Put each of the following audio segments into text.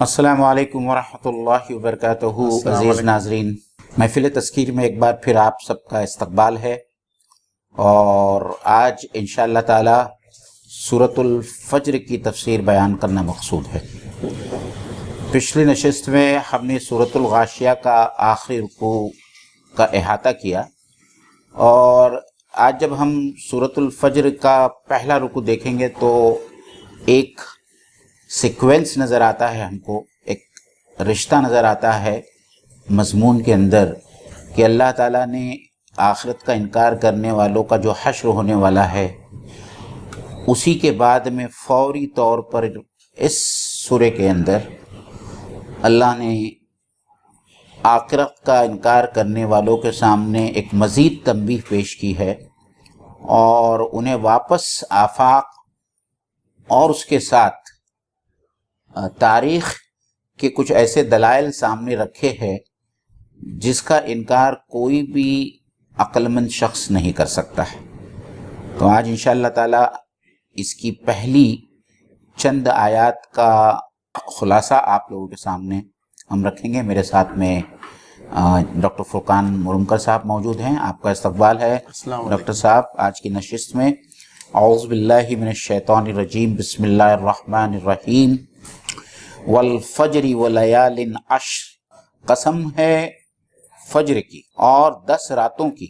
السلام علیکم ورحمۃ اللہ وبرکاتہ۔ عزیز ناظرین، محفل تذکیر میں ایک بار پھر آپ سب کا استقبال ہے، اور آج انشاءاللہ تعالی سورۃ الفجر کی تفسیر بیان کرنا مقصود ہے۔ پچھلی نشست میں ہم نے سورۃ الغاشیہ کا آخری رکوع کا احاطہ کیا، اور آج جب ہم سورۃ الفجر کا پہلا رکوع دیکھیں گے تو ایک سیکوینس نظر آتا ہے، ہم کو ایک رشتہ نظر آتا ہے مضمون کے اندر، کہ اللہ تعالیٰ نے آخرت کا انکار کرنے والوں کا جو حشر ہونے والا ہے، اسی کے بعد میں فوری طور پر اس سورے کے اندر اللہ نے آخرت کا انکار کرنے والوں کے سامنے ایک مزید تنبیہ پیش کی ہے، اور انہیں واپس آفاق اور اس کے ساتھ تاریخ کے کچھ ایسے دلائل سامنے رکھے ہیں جس کا انکار کوئی بھی عقل مند شخص نہیں کر سکتا ہے۔ تو آج انشاءاللہ تعالی اس کی پہلی چند آیات کا خلاصہ آپ لوگوں کے سامنے ہم رکھیں گے۔ میرے ساتھ میں ڈاکٹر فرقان مرمکر صاحب موجود ہیں، آپ کا استقبال ہے ڈاکٹر صاحب آج کی نشست میں۔ اعوذ باللہ من الشیطان الرجیم، بسم اللہ الرحمن الرحیم۔ والفجر ولیال عشر، قسم ہے فجر کی اور 10 راتوں کی،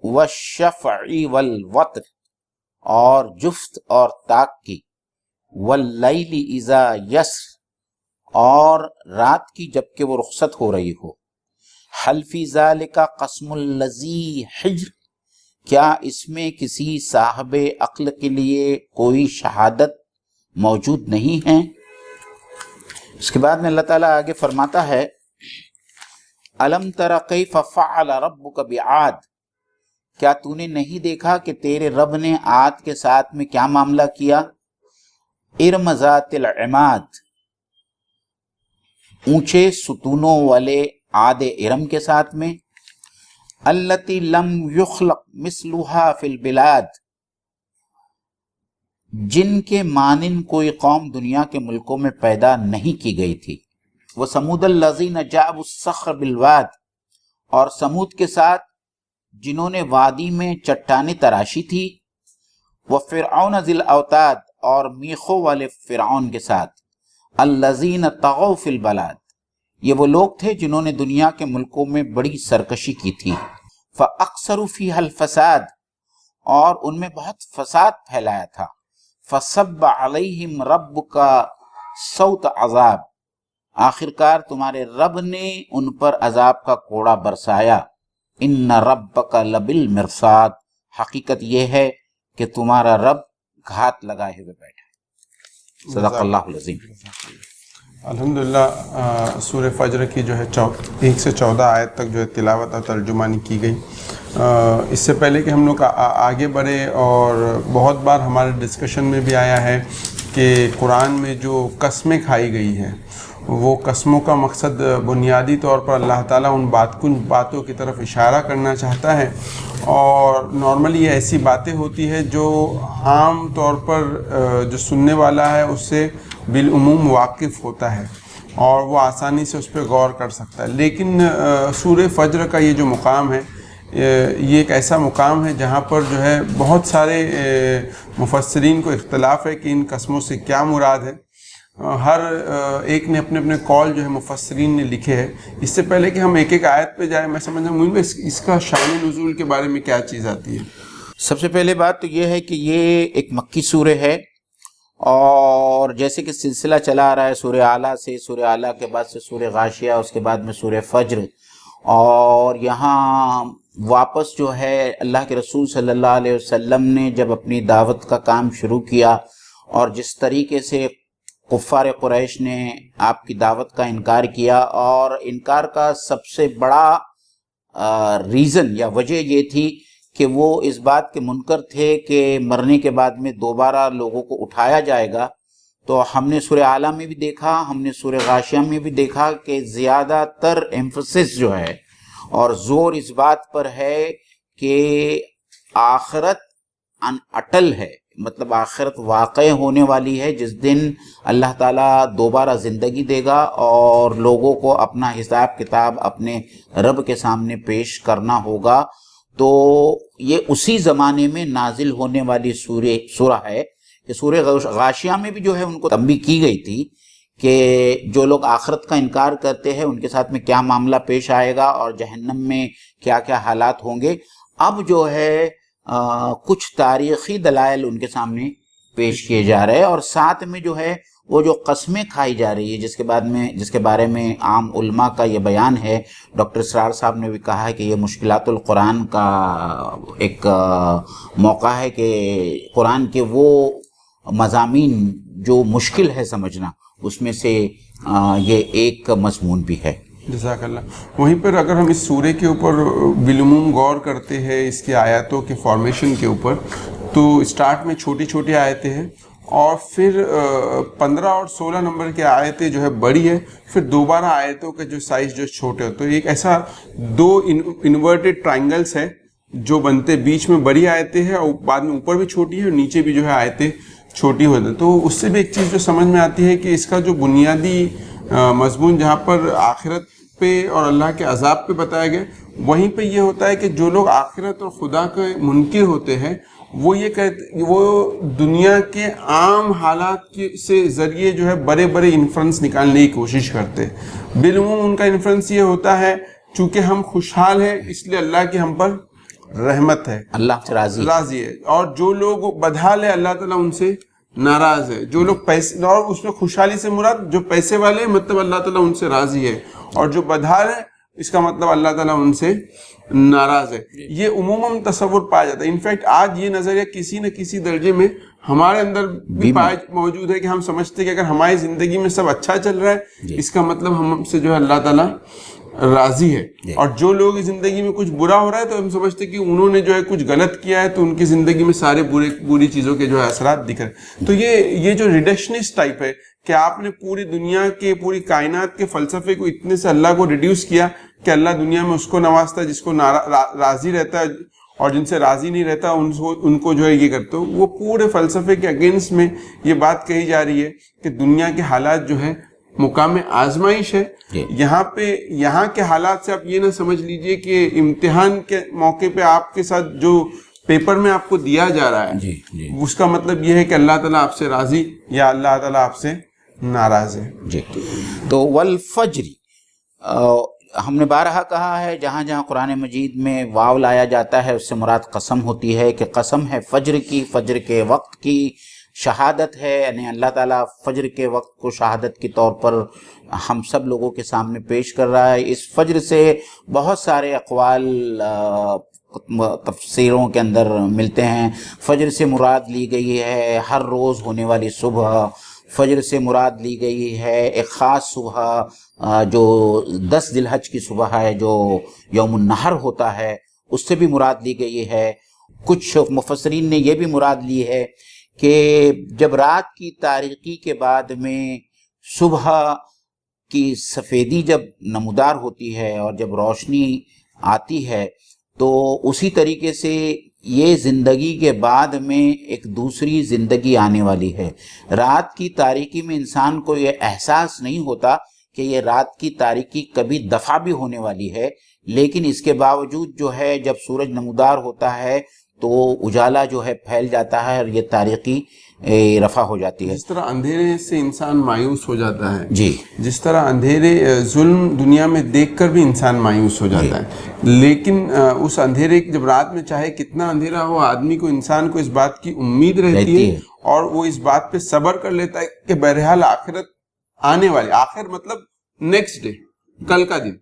والشفع والوتر، اور جفت اور طاق کی، واللیل اذا یسر، اور رات کی جب کہ وہ رخصت ہو رہی ہو، حل فی ذالک قسم الذی حجر، کیا اس میں کسی صاحب عقل کے لیے کوئی شہادت موجود نہیں ہے؟ اس کے بعد میں اللہ تعالیٰ آگے فرماتا ہے، الم تر کیف فعل ربک بعاد، کیا تو نے نہیں دیکھا کہ تیرے رب نے عاد کے ساتھ میں کیا معاملہ کیا؟ ارم ذات العماد، اونچے ستونوں والے عاد ارم کے ساتھ میں، التی لم یخلق مثلها فی البلاد، جن کے مانند کوئی قوم دنیا کے ملکوں میں پیدا نہیں کی گئی تھی۔ وثمود الذین جابوا الصخر بالواد، اور سمود کے ساتھ جنہوں نے وادی میں چٹانیں تراشی تھی، وفرعون ذی الاوتاد، اور میخوں والے فرعون کے ساتھ، الذین طغوا فی البلاد، یہ وہ لوگ تھے جنہوں نے دنیا کے ملکوں میں بڑی سرکشی کی تھی۔ فاکثروا فیہا الفساد، اور ان میں بہت فساد پھیلایا تھا۔ فصب علیہم ربک صوت عذاب، آخرکار تمہارے رب نے ان پر عذاب کا کوڑا برسایا۔ ان ربک لبالمرصاد، حقیقت یہ ہے کہ تمہارا رب گھات لگائے ہوئے بیٹھا ہے۔ صدق اللہ العظیم۔ الحمدللہ سورہ فجر کی جو ہے 1 سے 14 آیت تک جو ہے تلاوت اور ترجمانی کی گئی۔ اس سے پہلے کہ ہم لوگ آگے بڑھے، اور بہت بار ہمارے ڈسکشن میں بھی آیا ہے کہ قرآن میں جو قسمیں کھائی گئی ہیں، وہ قسموں کا مقصد بنیادی طور پر اللہ تعالیٰ ان باتوں کی طرف اشارہ کرنا چاہتا ہے، اور نارملی یہ ایسی باتیں ہوتی ہے جو عام طور پر جو سننے والا ہے اس سے بالعموم واقف ہوتا ہے، اور وہ آسانی سے اس پہ غور کر سکتا ہے۔ لیکن سورہ فجر کا یہ جو مقام ہے، یہ ایک ایسا مقام ہے جہاں پر جو ہے بہت سارے مفسرین کو اختلاف ہے کہ ان قسموں سے کیا مراد ہے۔ ہر ایک نے اپنے اپنے قول جو ہے مفسرین نے لکھے ہیں۔ اس سے پہلے کہ ہم ایک ایک آیت پہ جائیں، میں سمجھتا ہوں موین اس کا شان نزول کے بارے میں کیا چیز آتی ہے؟ سب سے پہلے بات تو یہ ہے کہ یہ ایک مکی سورہ ہے، اور جیسے کہ سلسلہ چلا آ رہا ہے سورہ اعلیٰ سے، سورہ اعلیٰ کے بعد سے سورہ غاشیہ، اس کے بعد میں سورہ فجر، اور یہاں واپس جو ہے اللہ کے رسول صلی اللہ علیہ وسلم نے جب اپنی دعوت کا کام شروع کیا، اور جس طریقے سے کفار قریش نے آپ کی دعوت کا انکار کیا، اور انکار کا سب سے بڑا ریزن یا وجہ یہ تھی کہ وہ اس بات کے منکر تھے کہ مرنے کے بعد میں دوبارہ لوگوں کو اٹھایا جائے گا۔ تو ہم نے سورہ اعلیٰ میں بھی دیکھا، ہم نے سورہ غاشیہ میں بھی دیکھا کہ زیادہ تر ایمفسس جو ہے اور زور اس بات پر ہے کہ آخرت اٹل ہے، مطلب آخرت واقع ہونے والی ہے، جس دن اللہ تعالیٰ دوبارہ زندگی دے گا اور لوگوں کو اپنا حساب کتاب اپنے رب کے سامنے پیش کرنا ہوگا. تو یہ اسی زمانے میں نازل ہونے والی سورہ ہے کہ سورہ غاشیہ میں بھی جو ہے ان کو تنبیہ کی گئی تھی کہ جو لوگ آخرت کا انکار کرتے ہیں ان کے ساتھ میں کیا معاملہ پیش آئے گا اور جہنم میں کیا کیا حالات ہوں گے. اب جو ہے کچھ تاریخی دلائل ان کے سامنے پیش کیے جا رہے ہیں، اور ساتھ میں جو ہے وہ جو قسمیں کھائی جا رہی ہے جس کے بارے میں عام علماء کا یہ بیان ہے. ڈاکٹر اسرار صاحب نے بھی کہا ہے کہ یہ مشکلات القرآن کا ایک موقع ہے کہ قرآن کے وہ مضامین جو مشکل ہے سمجھنا، اس میں سے یہ ایک مضمون بھی ہے. جزاک اللہ. وہیں پر اگر ہم اس سورے کے اوپر بالعموم غور کرتے ہیں، اس کی آیاتوں کے فارمیشن کے اوپر، تو اسٹارٹ میں چھوٹی چھوٹی آیتیں ہیں، اور پھر 15 اور 16 نمبر کی آیتیں جو ہے بڑی ہے، پھر دوبارہ آیتوں کا جو سائز جو چھوٹے ہوتے، تو ایک ایسا دو انورٹڈ ٹرائنگلز ہے جو بنتے، بیچ میں بڑی آیتیں ہیں اور بعد میں اوپر بھی چھوٹی ہے اور نیچے بھی جو ہے آیتیں چھوٹی ہوتی ہیں. تو اس سے بھی ایک چیز جو سمجھ میں آتی ہے کہ اس کا جو بنیادی مضمون جہاں پر آخرت پہ اور اللہ کے عذاب پہ بتایا گیا، وہیں پہ یہ ہوتا ہے کہ جو لوگ آخرت اور خدا کے منکر ہوتے ہیں وہ یہ کہتے، وہ دنیا کے عام حالات کے سے ذریعے جو ہے بڑے بڑے انفرنس نکالنے کی کوشش کرتے ہیں. بالعموم ان کا انفرنس یہ ہوتا ہے چونکہ ہم خوشحال ہیں اس لیے اللہ کی ہم پر رحمت ہے، اللہ سے راضی ہے، اور جو لوگ بدحال ہے اللہ تعالیٰ ان سے ناراض ہے. جو لوگ پیسے، اور اس میں خوشحالی سے مراد جو پیسے والے ہیں مطلب اللہ تعالیٰ ان سے راضی ہے، اور جو بدحال ہے اس کا مطلب اللہ تعالیٰ ان سے ناراض ہے. یہ عموماً تصور پایا جاتا ہے. انفیکٹ آج یہ نظریہ کسی نہ کسی درجے میں ہمارے اندر بھی موجود ہے کہ ہم سمجھتے ہیں کہ اگر ہماری زندگی میں سب اچھا چل رہا ہے اس کا مطلب ہم سے جو ہے اللہ تعالیٰ راضی ہے، اور جو لوگ زندگی میں کچھ برا ہو رہا ہے تو ہم سمجھتے ہیں کہ انہوں نے جو ہے کچھ غلط کیا ہے تو ان کی زندگی میں سارے بری چیزوں کے جو ہے اثرات دکھ رہے ہیں. تو یہ جو ریڈکشنسٹ ٹائپ ہے کہ آپ نے پوری دنیا کے، پوری کائنات کے فلسفے کو اتنے سے اللہ کو ریڈیوس کیا کہ اللہ دنیا میں اس کو نوازتا ہے جس کو راضی رہتا ہے، اور جن سے راضی نہیں رہتا ان کو جو ہے یہ کرتے ہو. وہ پورے فلسفے کے اگینسٹ میں یہ بات کہی جا رہی ہے کہ دنیا کے حالات جو ہے مقام آزمائش ہے. یہاں کے حالات سے آپ یہ نہ سمجھ لیجئے کہ امتحان کے موقع پہ آپ کے ساتھ جو پیپر میں آپ کو دیا جا رہا ہے اس کا مطلب یہ ہے کہ اللہ تعالیٰ آپ سے راضی یا اللہ تعالیٰ آپ سے ناراض ہے. تو والفجر، ہم نے بارہا کہا ہے جہاں جہاں قرآن مجید میں واو لایا جاتا ہے اس سے مراد قسم ہوتی ہے، کہ قسم ہے فجر کی، فجر کے وقت کی شہادت ہے، یعنی اللہ تعالیٰ فجر کے وقت کو شہادت کے طور پر ہم سب لوگوں کے سامنے پیش کر رہا ہے. اس فجر سے بہت سارے اقوال تفسیروں کے اندر ملتے ہیں. فجر سے مراد لی گئی ہے ہر روز ہونے والی صبح، فجر سے مراد لی گئی ہے ایک خاص صبح جو 10 ذی الحج کی صبح ہے جو یوم النحر ہوتا ہے، اس سے بھی مراد لی گئی ہے. کچھ مفسرین نے یہ بھی مراد لی ہے کہ جب رات کی تاریکی کے بعد میں صبح کی سفیدی جب نمودار ہوتی ہے اور جب روشنی آتی ہے تو اسی طریقے سے یہ زندگی کے بعد میں ایک دوسری زندگی آنے والی ہے. رات کی تاریکی میں انسان کو یہ احساس نہیں ہوتا کہ یہ رات کی تاریکی کبھی دفع بھی ہونے والی ہے، لیکن اس کے باوجود جو ہے جب سورج نمودار ہوتا ہے تو اجالا جو ہے پھیل جاتا ہے اور یہ تاریکی رفع ہو جاتی ہے. جس طرح اندھیرے سے انسان مایوس ہو جاتا ہے، جس طرح اندھیرے ظلم دنیا میں دیکھ کر بھی انسان مایوس ہو جاتا ہے، لیکن اس اندھیرے جب رات میں چاہے کتنا اندھیرا ہو آدمی کو، انسان کو اس بات کی امید رہتی ہے اور وہ اس بات پہ صبر کر لیتا ہے کہ بہرحال آخرت آنے والی، آخر مطلب نیکسٹ ڈے، کل کا دن،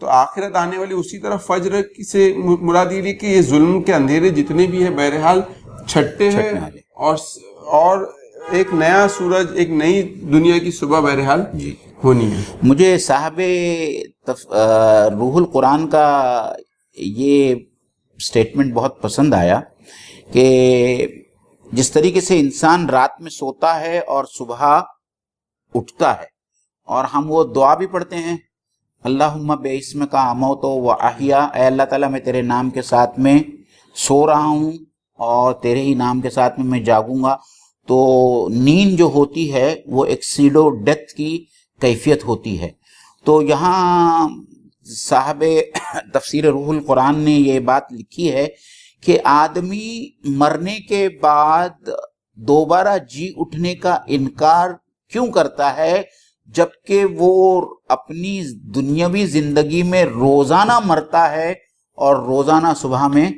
تو آخرت آنے والی. اسی طرح فجر سے مراد یہ کہ یہ ظلم کے اندھیرے جتنے بھی ہیں بہرحال چھٹے ہیں اور ایک نیا سورج، ایک نئی دنیا کی صبح بہرحال ہونی ہے. مجھے صاحب روح القرآن کا یہ سٹیٹمنٹ بہت پسند آیا کہ جس طریقے سے انسان رات میں سوتا ہے اور صبح اٹھتا ہے، اور ہم وہ دعا بھی پڑھتے ہیں اللہم بِاسْمِکَ اموت و احیا، اے اللہ تعالیٰ میں تیرے نام کے ساتھ میں سو رہا ہوں اور تیرے ہی نام کے ساتھ میں جاگوں گا. تو نیند جو ہوتی ہے وہ ایک سیڈو ڈیتھ کی کیفیت ہوتی ہے. تو یہاں صاحب تفسیر روح القرآن نے یہ بات لکھی ہے کہ آدمی مرنے کے بعد دوبارہ جی اٹھنے کا انکار کیوں کرتا ہے، جبکہ وہ اپنی دنیاوی زندگی میں روزانہ مرتا ہے اور روزانہ صبح میں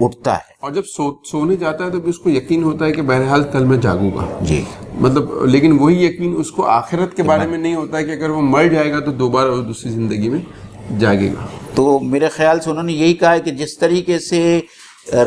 اٹھتا ہے. اور جب سونے جاتا ہے تو بھی اس کو یقین ہوتا ہے کہ بہرحال کل میں جاگوں گا. جی مطلب لیکن وہی یقین اس کو آخرت کے بارے میں نہیں ہوتا ہے کہ اگر وہ مر جائے گا تو دوبارہ وہ دوسری زندگی میں جاگے گا. تو میرے خیال سے انہوں نے یہی کہا ہے کہ جس طریقے سے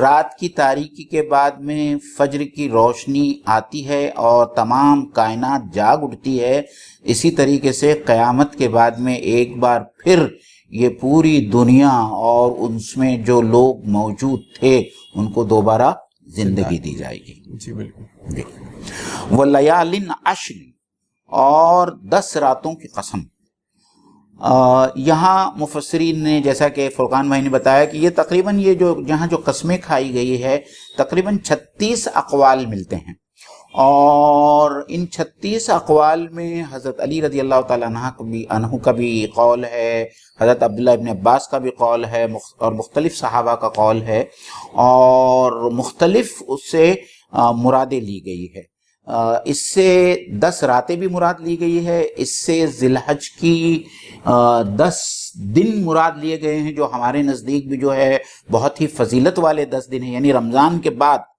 رات کی تاریکی کے بعد میں فجر کی روشنی آتی ہے اور تمام کائنات جاگ اٹھتی ہے، اسی طریقے سے قیامت کے بعد میں ایک بار پھر یہ پوری دنیا اور اس میں جو لوگ موجود تھے ان کو دوبارہ زندگی دی جائے گی. جی بالکل. وَلَيَالٍ عَشْرٍ، اور 10 راتوں کی قسم. یہاں مفسرین نے جیسا کہ فرقان بھائی نے بتایا کہ یہ تقریباً یہ جو جہاں جو قسمیں کھائی گئی ہے تقریباً 36 اقوال ملتے ہیں، اور ان 36 اقوال میں حضرت علی رضی اللہ تعالیٰ عنہ کا بھی قول ہے، حضرت عبداللہ ابن عباس کا بھی قول ہے، اور مختلف صحابہ کا قول ہے، اور مختلف اس سے مرادیں لی گئی ہے. اس سے 10 راتیں بھی مراد لی گئی ہے، اس سے ذی الحج کی 10 دن مراد لیے گئے ہیں، جو ہمارے نزدیک بھی جو ہے بہت ہی فضیلت والے 10 دن ہیں. یعنی رمضان کے بعد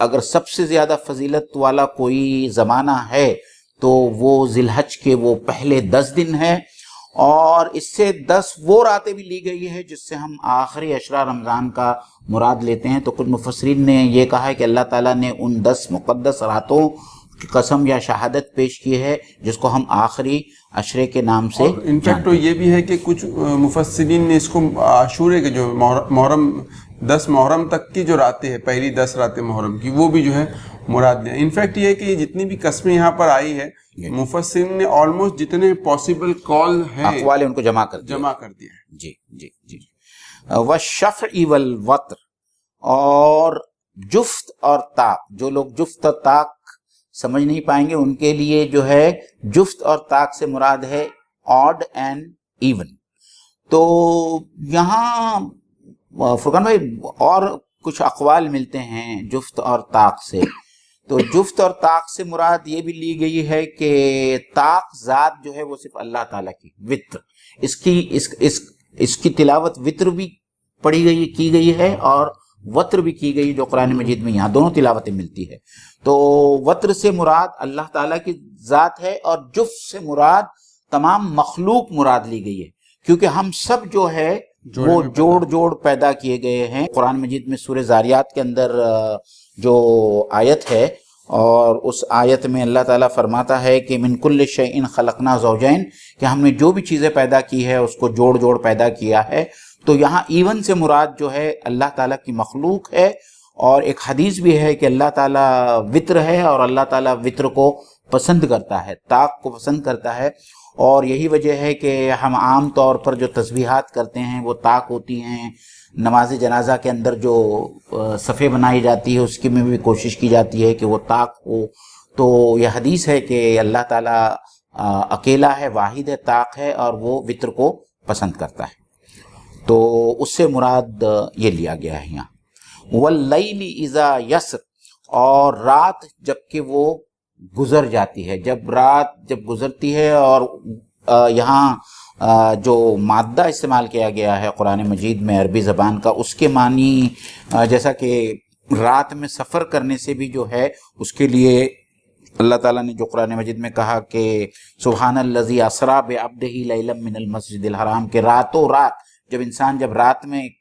اگر سب سے زیادہ فضیلت والا کوئی زمانہ ہے تو وہ ذی الحج کے وہ پہلے 10 دن ہے. اور اس سے 10 وہ راتیں بھی لی گئی ہے جس سے ہم آخری عشرہ رمضان کا مراد لیتے ہیں. تو کچھ مفسرین نے یہ کہا ہے کہ اللہ تعالیٰ نے ان 10 مقدس راتوں کی قسم یا شہادت پیش کی ہے جس کو ہم آخری عشرے کے نام سے انفیکٹ تو یہ بھی ہے کہ کچھ مفسرین نے اس کو عاشورے کے جو محرم 10 محرم تک کی جو راتیں ہیں، پہلی 10 راتیں محرم کی، وہ بھی جو ہے مراد لیا. انفیکٹ یہ ہے کہ جتنی بھی قسمیں یہاں پر آئی ہے مفسرین نے آلموسٹ جتنے پاسبل کال ہیں اقوال ان کو جمع کر دیا ہے. جی جی جی. وَالشَّفْعِ وَالْوَتْرِ، اور جفت اور طاق. جو لوگ جفت اور طاق سمجھ نہیں پائیں گے ان کے لیے جو ہے جفت اور طاق سے مراد ہے آڈ اینڈ ایون. تو یہاں فرقان بھائی اور کچھ اقوال ملتے ہیں جفت اور طاق سے. تو جفت اور طاق سے مراد یہ بھی لی گئی ہے کہ طاق ذات جو ہے وہ صرف اللہ تعالیٰ کی، وطر، اس کی تلاوت وطر بھی پڑھی گئی کی گئی ہے اور وطر بھی کی گئی، جو قرآن مجید میں یہاں دونوں تلاوتیں ملتی ہے. تو وطر سے مراد اللہ تعالیٰ کی ذات ہے، اور جفت سے مراد تمام مخلوق مراد لی گئی ہے، کیونکہ ہم سب جو ہے وہ جوڑ پیدا کیے گئے ہیں. قرآن مجید میں سورہ زاریات کے اندر جو آیت ہے، اور اس آیت میں اللہ تعالیٰ فرماتا ہے کہ من کل شیء خلقنا زوجین، کہ ہم نے جو بھی چیزیں پیدا کی ہے اس کو جوڑ پیدا کیا ہے. تو یہاں ایون سے مراد جو ہے اللہ تعالیٰ کی مخلوق ہے. اور ایک حدیث بھی ہے کہ اللہ تعالیٰ وطر ہے اور اللہ تعالیٰ وطر کو پسند کرتا ہے، طاق کو پسند کرتا ہے. اور یہی وجہ ہے کہ ہم عام طور پر جو تسبیحات کرتے ہیں وہ طاق ہوتی ہیں. نماز جنازہ کے اندر جو صفیں بنائی جاتی ہے اس کی میں بھی کوشش کی جاتی ہے کہ وہ طاق ہو. تو یہ حدیث ہے کہ اللہ تعالیٰ اکیلا ہے، واحد ہے، طاق ہے، اور وہ وطر کو پسند کرتا ہے. تو اس سے مراد یہ لیا گیا ہے یہاں. وَاللَّيْلِ إِذَا يَسْرِ، اور رات جب کہ وہ گزر جاتی ہے. جب گزرتی ہے، اور یہاں جو مادہ استعمال کیا گیا ہے قرآن مجید میں عربی زبان کا، اس کے معنی جیسا کہ رات میں سفر کرنے سے بھی جو ہے اس کے لیے اللہ تعالیٰ نے جو قرآن مجید میں کہا کہ سبحان الذی اسریٰ بعبدہ لیلا من المسجد الحرام، کہ راتوں رات جب انسان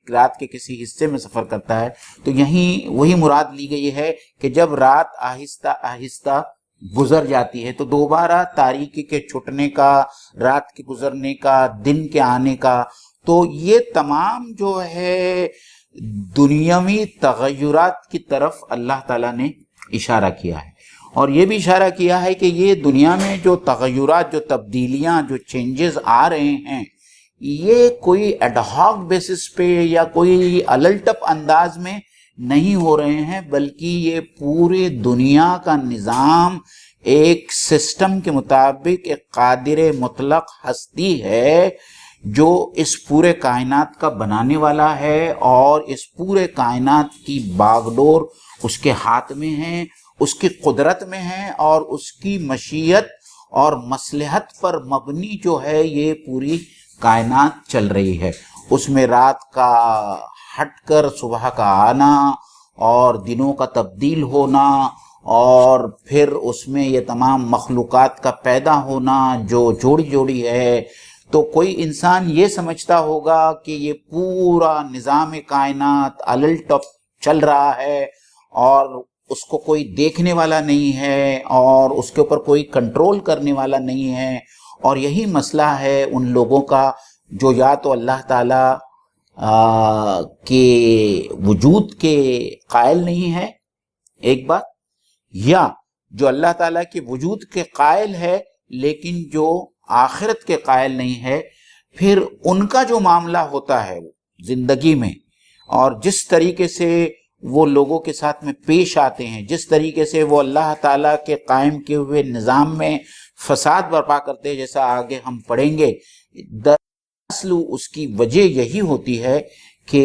رات کے کسی حصے میں سفر کرتا ہے تو یہیں وہی مراد لی گئی ہے کہ جب رات آہستہ آہستہ گزر جاتی ہے تو دوبارہ تاریکی کے چھٹنے کا، رات کے گزرنے کا، دن کے آنے کا. تو یہ تمام جو ہے دنیاوی تغیرات کی طرف اللہ تعالیٰ نے اشارہ کیا ہے. اور یہ بھی اشارہ کیا ہے کہ یہ دنیا میں جو تغیرات، جو تبدیلیاں، جو چینجز آ رہے ہیں، یہ کوئی ایڈ ہاک بیسس پہ یا کوئی الٹپ انداز میں نہیں ہو رہے ہیں، بلکہ یہ پورے دنیا کا نظام ایک سسٹم کے مطابق ایک قادر مطلق ہستی ہے جو اس پورے کائنات کا بنانے والا ہے، اور اس پورے کائنات کی باغ ڈور اس کے ہاتھ میں ہے، اس کی قدرت میں ہے، اور اس کی مشیت اور مصلحت پر مبنی جو ہے یہ پوری کائنات چل رہی ہے۔ اس میں رات کا ہٹ کر صبح کا آنا اور دنوں کا تبدیل ہونا، اور پھر اس میں یہ تمام مخلوقات کا پیدا ہونا جو جوڑی جوڑی ہے، تو کوئی انسان یہ سمجھتا ہوگا کہ یہ پورا نظام کائنات الٹپ چل رہا ہے اور اس کو کوئی دیکھنے والا نہیں ہے اور اس کے اوپر کوئی کنٹرول کرنے والا نہیں ہے۔ اور یہی مسئلہ ہے ان لوگوں کا جو یا تو اللہ تعالیٰ کے وجود کے قائل نہیں ہے، ایک بات، یا جو اللہ تعالیٰ کے وجود کے قائل ہے لیکن جو آخرت کے قائل نہیں ہے۔ پھر ان کا جو معاملہ ہوتا ہے زندگی میں، اور جس طریقے سے وہ لوگوں کے ساتھ میں پیش آتے ہیں، جس طریقے سے وہ اللہ تعالیٰ کے قائم کیے ہوئے نظام میں فساد برپا کرتے ہیں، جیسا آگے ہم پڑھیں گے، دراصل اس کی وجہ یہی ہوتی ہے کہ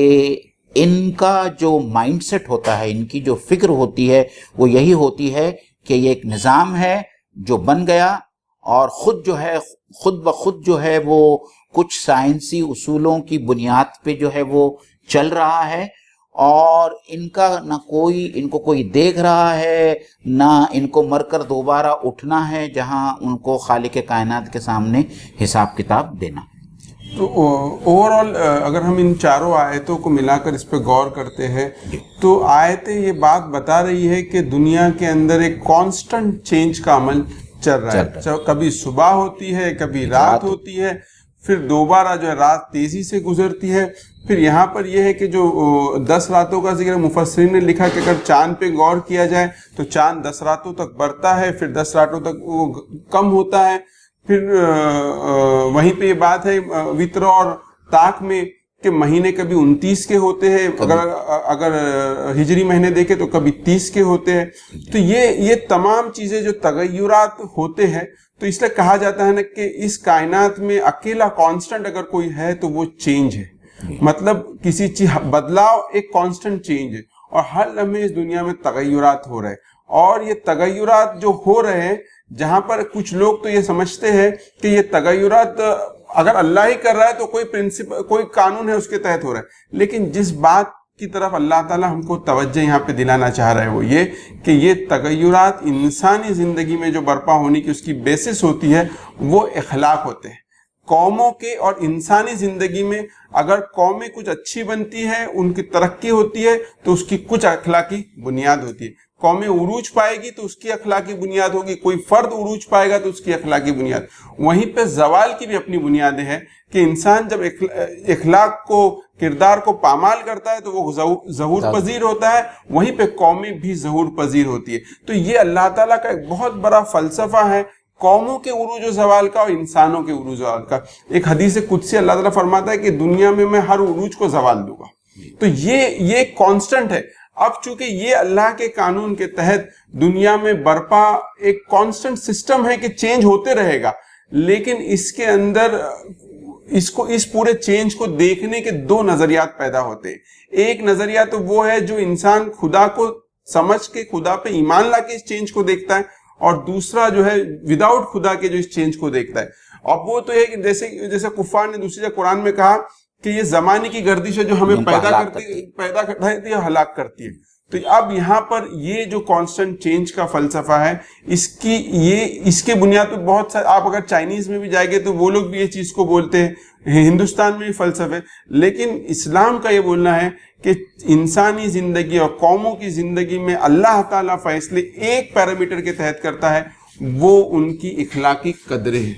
ان کا جو مائنڈ سیٹ ہوتا ہے، ان کی جو فکر ہوتی ہے وہ یہی ہوتی ہے کہ یہ ایک نظام ہے جو بن گیا، اور خود بخود جو ہے وہ کچھ سائنسی اصولوں کی بنیاد پہ جو ہے وہ چل رہا ہے، اور ان کو کوئی دیکھ رہا ہے، نہ ان کو مر کر دوبارہ اٹھنا ہے جہاں ان کو خالق کائنات کے سامنے حساب کتاب دینا۔ تو اوورآل اگر ہم ان چاروں آیتوں کو ملا کر اس پہ غور کرتے ہیں تو آیتیں یہ بات بتا رہی ہے کہ دنیا کے اندر ایک کانسٹنٹ چینج کا عمل چل رہا ہے، کبھی صبح ہوتی ہے، کبھی رات ہوتی ہے، پھر دوبارہ جو ہے رات تیزی سے گزرتی ہے۔ پھر یہاں پر یہ ہے کہ جو 10 راتوں کا ذکر مفسرین نے لکھا کہ اگر چاند پہ غور کیا جائے تو چاند 10 راتوں تک بڑھتا ہے، پھر 10 راتوں تک وہ کم ہوتا ہے۔ پھر وہیں پہ یہ بات ہے وطر اور طاق میں کہ مہینے کبھی 29 کے ہوتے ہیں، اگر ہجری مہینے دیکھیں تو کبھی 30 کے ہوتے ہیں۔ تو یہ تمام چیزیں جو تغیرات ہوتے ہیں، تو اس لیے کہا جاتا ہے نا کہ اس کائنات میں اکیلا کانسٹنٹ اگر کوئی ہے تو وہ چینج ہے، مطلب کسی چیز بدلاؤ ایک کانسٹنٹ چینج ہے، اور ہر لمحے اس دنیا میں تغیرات ہو رہے ہیں۔ اور یہ تغیرات جو ہو رہے ہیں، جہاں پر کچھ لوگ تو یہ سمجھتے ہیں کہ یہ تغیرات اگر اللہ ہی کر رہا ہے تو کوئی قانون ہے اس کے تحت ہو رہا ہے، لیکن جس بات کی طرف اللہ تعالیٰ ہم کو توجہ یہاں پہ دلانا چاہ رہا ہے وہ یہ کہ یہ تغیرات انسانی زندگی میں جو برپا ہونے کی اس کی بیسس ہوتی ہے وہ اخلاق ہوتے ہیں۔ قوموں کے اور انسانی زندگی میں اگر قومیں کچھ اچھی بنتی ہیں، ان کی ترقی ہوتی ہے، تو اس کی کچھ اخلاقی بنیاد ہوتی ہے۔ قومیں عروج پائے گی تو اس کی اخلاقی بنیاد ہوگی، کوئی فرد عروج پائے گا تو اس کی اخلاقی بنیاد۔ وہیں پہ زوال کی بھی اپنی بنیادیں ہیں کہ انسان جب اخلاق کو، کردار کو پامال کرتا ہے تو وہ ظہور پذیر ہوتا ہے، وہیں پہ قومیں بھی ظہور پذیر ہوتی ہے۔ تو یہ اللہ تعالیٰ کا ایک بہت بڑا فلسفہ ہے قوموں کے عروج و زوال کا اور انسانوں کے عروج و زوال کا۔ ایک حدیث قدسی اللہ تعالیٰ فرماتا ہے کہ دنیا میں ہر عروج کو زوال دوں گا۔ تو یہ کانسٹنٹ ہے۔ اب چونکہ یہ اللہ کے قانون کے تحت دنیا میں برپا ایک کانسٹنٹ سسٹم ہے کہ چینج ہوتے رہے گا، لیکن اس کے اندر اس پورے چینج کو دیکھنے کے دو نظریات پیدا ہوتے ہیں۔ ایک نظریہ تو وہ ہے جو انسان خدا کو سمجھ کے خدا پہ ایمان لا کے اس چینج کو دیکھتا ہے، اور دوسرا جو ہے وداؤٹ خدا کے جو اس چینج کو دیکھتا ہے۔ اب وہ تو ہے کہ جیسے کفار نے دوسری جگہ قرآن میں کہا کہ یہ زمانے کی گردش ہے جو ہمیں پیدا کرتی ہے، ہلاک کرتی ہے۔ تو اب یہاں پر یہ جو کانسٹنٹ چینج کا فلسفہ ہے، اس کے بنیاد پہ بہت سارے، آپ اگر چائنیز میں بھی جائیں گے تو وہ لوگ بھی یہ چیز کو بولتے ہیں، ہندوستان میں بھی فلسفے، لیکن اسلام کا یہ بولنا ہے کہ انسانی زندگی اور قوموں کی زندگی میں اللہ تعالیٰ فیصلے ایک پیرامیٹر کے تحت کرتا ہے، وہ ان کی اخلاقی قدریں ہیں۔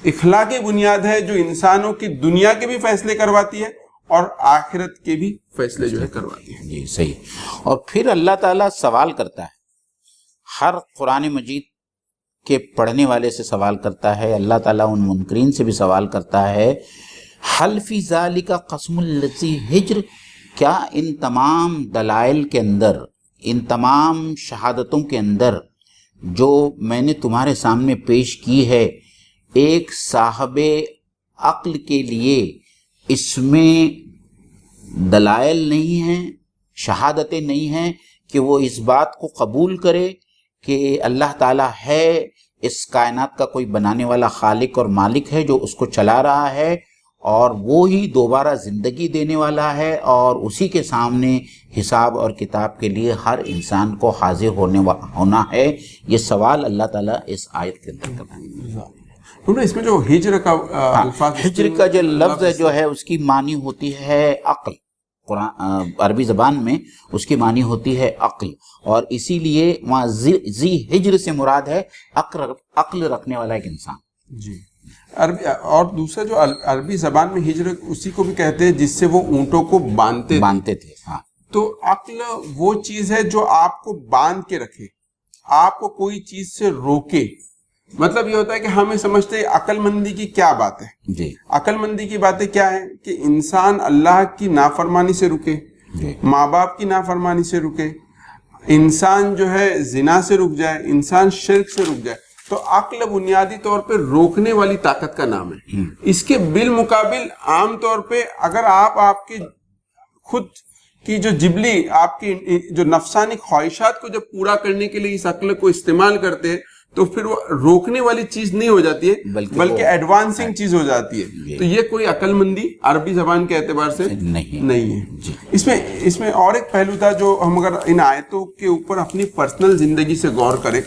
اخلاقی بنیاد ہے جو انسانوں کی دنیا کے بھی فیصلے کرواتی ہے اور آخرت کے بھی فیصلے جو ہے کرواتی ہے۔ جی صحیح۔ اور پھر اللہ تعالیٰ سوال کرتا ہے، ہر قرآن مجید کے پڑھنے والے سے سوال کرتا ہے، اللہ تعالیٰ ان منکرین سے بھی سوال کرتا ہے حل فی ذالک قسم الذی ہجر، کیا ان تمام دلائل کے اندر، ان تمام شہادتوں کے اندر جو میں نے تمہارے سامنے پیش کی ہے، ایک صاحب عقل کے لیے اس میں دلائل نہیں ہیں، شہادتیں نہیں ہیں کہ وہ اس بات کو قبول کرے کہ اللہ تعالیٰ ہے، اس کائنات کا کوئی بنانے والا خالق اور مالک ہے جو اس کو چلا رہا ہے، اور وہی دوبارہ زندگی دینے والا ہے، اور اسی کے سامنے حساب اور کتاب کے لیے ہر انسان کو حاضر ہونا ہے؟ یہ سوال اللہ تعالیٰ اس آیت کے اندر کر رہا ہے۔ اس میں جو ہجر کا الفاظ، ہجر کا جو لفظ جو ہے اس کی معنی ہوتی ہے عقل، قرآن عربی زبان میں اس کی معنی ہوتی ہے عقل، اور اسی لیے وہاں ذی ہجر سے مراد ہے عقل رکھنے والا ایک انسان۔ جی، عربی اور دوسرا جو عربی زبان میں ہجر اسی کو بھی کہتے ہیں جس سے وہ اونٹوں کو باندھتے تھے۔ ہاں، تو عقل وہ چیز ہے جو آپ کو باندھ کے رکھے، آپ کو کوئی چیز سے روکے۔ مطلب یہ ہوتا ہے کہ ہمیں سمجھتے ہیں عقل مندی کی کیا بات ہے۔ جی، عقل مندی کی باتیں کیا ہیں کہ انسان اللہ کی نافرمانی سے رکے، ماں باپ کی نافرمانی سے رکے، انسان جو ہے زنا سے رک جائے، انسان شرک سے رک جائے۔ تو عقل بنیادی طور پہ روکنے والی طاقت کا نام ہے۔ اس کے بالمقابل عام طور پہ اگر آپ کی خود کی جو جبلی، آپ کی جو نفسانی خواہشات کو جب پورا کرنے کے لیے اس عقل کو استعمال کرتے ہیں تو پھر وہ روکنے والی چیز نہیں ہو جاتی ہے بلکہ ایڈوانسنگ چیز ہو جاتی ہے۔ تو یہ کوئی عقل مندی عربی زبان کے اعتبار سے نہیں ہے۔ اس میں اور ایک پہلو تھا جو ہم اگر ان آیتوں کے اوپر اپنی پرسنل زندگی سے غور کریں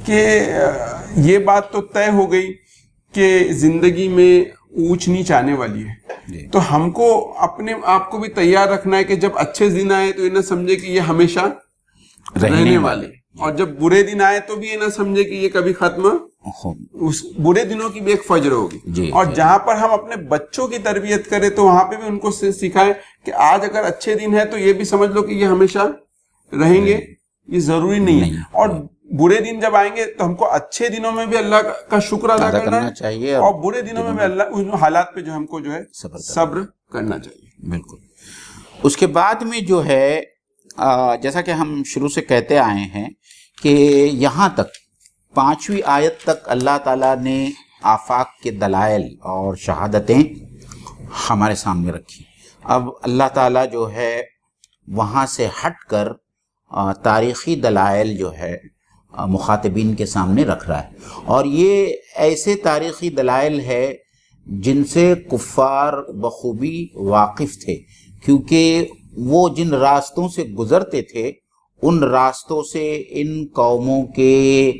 کہ یہ بات تو طے ہو گئی کہ زندگی میں اونچ نیچ آنے والی ہے، تو ہم کو اپنے آپ کو بھی تیار رکھنا ہے کہ جب اچھے دن آئے تو یہ نہ سمجھے کہ یہ ہمیشہ رہنے والے، اور جب برے دن آئے تو بھی یہ نہ سمجھے کہ یہ کبھی ختم، اس برے دنوں کی بھی ایک فجر ہوگی۔ اور جہاں پر ہم اپنے بچوں کی تربیت کریں تو وہاں پہ بھی ان کو سکھائیں کہ آج اگر اچھے دن ہے تو یہ بھی سمجھ لو کہ یہ ہمیشہ رہیں گے، یہ ضروری نہیں ہے۔ اور برے دن جب آئیں گے تو ہم کو اچھے دنوں میں بھی اللہ کا شکر ادا کرنا چاہیے، اور برے دنوں میں بھی اللہ ان حالات پہ جو ہم کو جو ہے صبر کرنا چاہیے۔ بالکل۔ اس کے بعد میں جو ہے جیسا کہ ہم شروع سے کہتے آئے ہیں کہ یہاں تک 5ویں آیت تک اللہ تعالیٰ نے آفاق کے دلائل اور شہادتیں ہمارے سامنے رکھی۔ اب اللہ تعالیٰ جو ہے وہاں سے ہٹ کر تاریخی دلائل جو ہے مخاطبین کے سامنے رکھ رہا ہے، اور یہ ایسے تاریخی دلائل ہے جن سے کفار بخوبی واقف تھے، کیونکہ وہ جن راستوں سے گزرتے تھے ان راستوں سے ان قوموں کے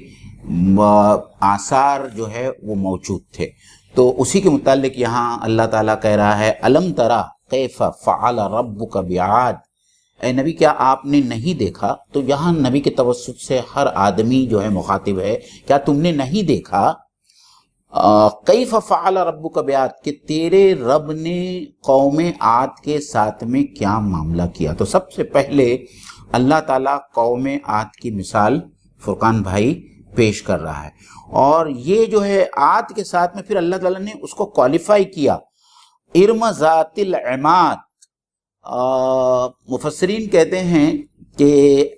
آثار جو ہے وہ موجود تھے۔ تو اسی کے متعلق یہاں اللہ تعالیٰ کہہ رہا ہے الم ترى کیف فعل ربک بعاد، اے نبی کیا آپ نے نہیں دیکھا؟ تو یہاں نبی کے توسط سے ہر آدمی جو ہے مخاطب ہے، کیا تم نے نہیں دیکھا کیف فعل ربک بعاد، کہ تیرے رب نے قوم عاد کے ساتھ میں کیا معاملہ کیا؟ تو سب سے پہلے اللہ تعالیٰ قوم عاد کی مثال فرقان بھائی پیش کر رہا ہے، اور یہ جو ہے عاد کے ساتھ میں پھر اللہ تعالیٰ نے اس کو کوالیفائی کیا، ارم ذات العماد۔ مفسرین کہتے ہیں کہ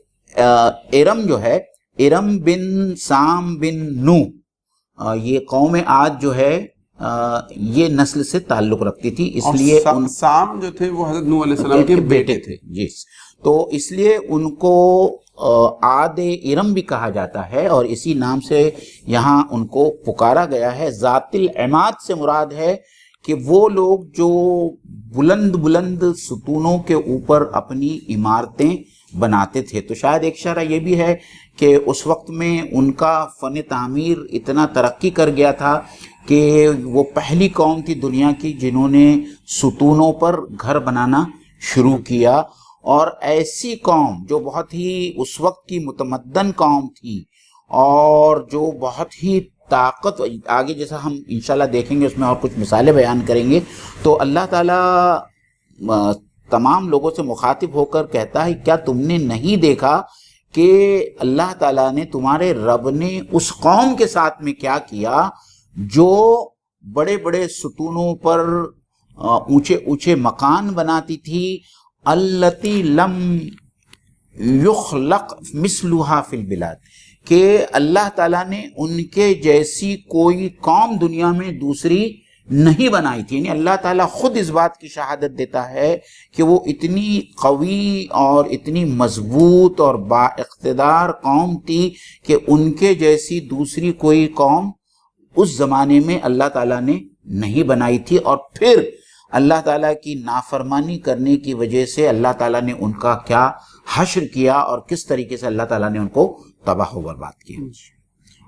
ارم جو ہے، ارم بن سام بن نو، یہ قوم عاد جو ہے یہ نسل سے تعلق رکھتی تھی، اس لیے سام جو تھے وہ حضرت نوح علیہ السلام کے بیٹے تھے، جی، تو اس لیے ان کو عاد ارم بھی کہا جاتا ہے، اور اسی نام سے یہاں ان کو پکارا گیا ہے۔ ذات العماد سے مراد ہے کہ وہ لوگ جو بلند بلند ستونوں کے اوپر اپنی عمارتیں بناتے تھے۔ تو شاید ایک اشارہ یہ بھی ہے کہ اس وقت میں ان کا فن تعمیر اتنا ترقی کر گیا تھا کہ وہ پہلی قوم تھی دنیا کی جنہوں نے ستونوں پر گھر بنانا شروع کیا، اور ایسی قوم جو بہت ہی اس وقت کی متمدن قوم تھی اور جو بہت ہی طاقت، آگے جیسا ہم انشاءاللہ دیکھیں گے اس میں اور کچھ مثالیں بیان کریں گے، تو اللہ تعالیٰ تمام لوگوں سے مخاطب ہو کر کہتا ہے کیا تم نے نہیں دیکھا کہ اللہ تعالیٰ نے، تمہارے رب نے اس قوم کے ساتھ میں کیا کیا جو بڑے بڑے ستونوں پر اونچے اونچے مکان بناتی تھی، التی لم یخلق مثلها فی البلاد، کہ اللہ تعالیٰ نے ان کے جیسی کوئی قوم دنیا میں دوسری نہیں بنائی تھی. یعنی اللہ تعالیٰ خود اس بات کی شہادت دیتا ہے کہ وہ اتنی قوی اور اتنی مضبوط اور با اقتدار قوم تھی کہ ان کے جیسی دوسری کوئی قوم اس زمانے میں اللہ تعالیٰ نے نہیں بنائی تھی. اور پھر اللہ تعالیٰ کی نافرمانی کرنے کی وجہ سے اللہ تعالیٰ نے ان کا کیا حشر کیا اور کس طریقے سے اللہ تعالیٰ نے ان کو تباہ و برباد کیا.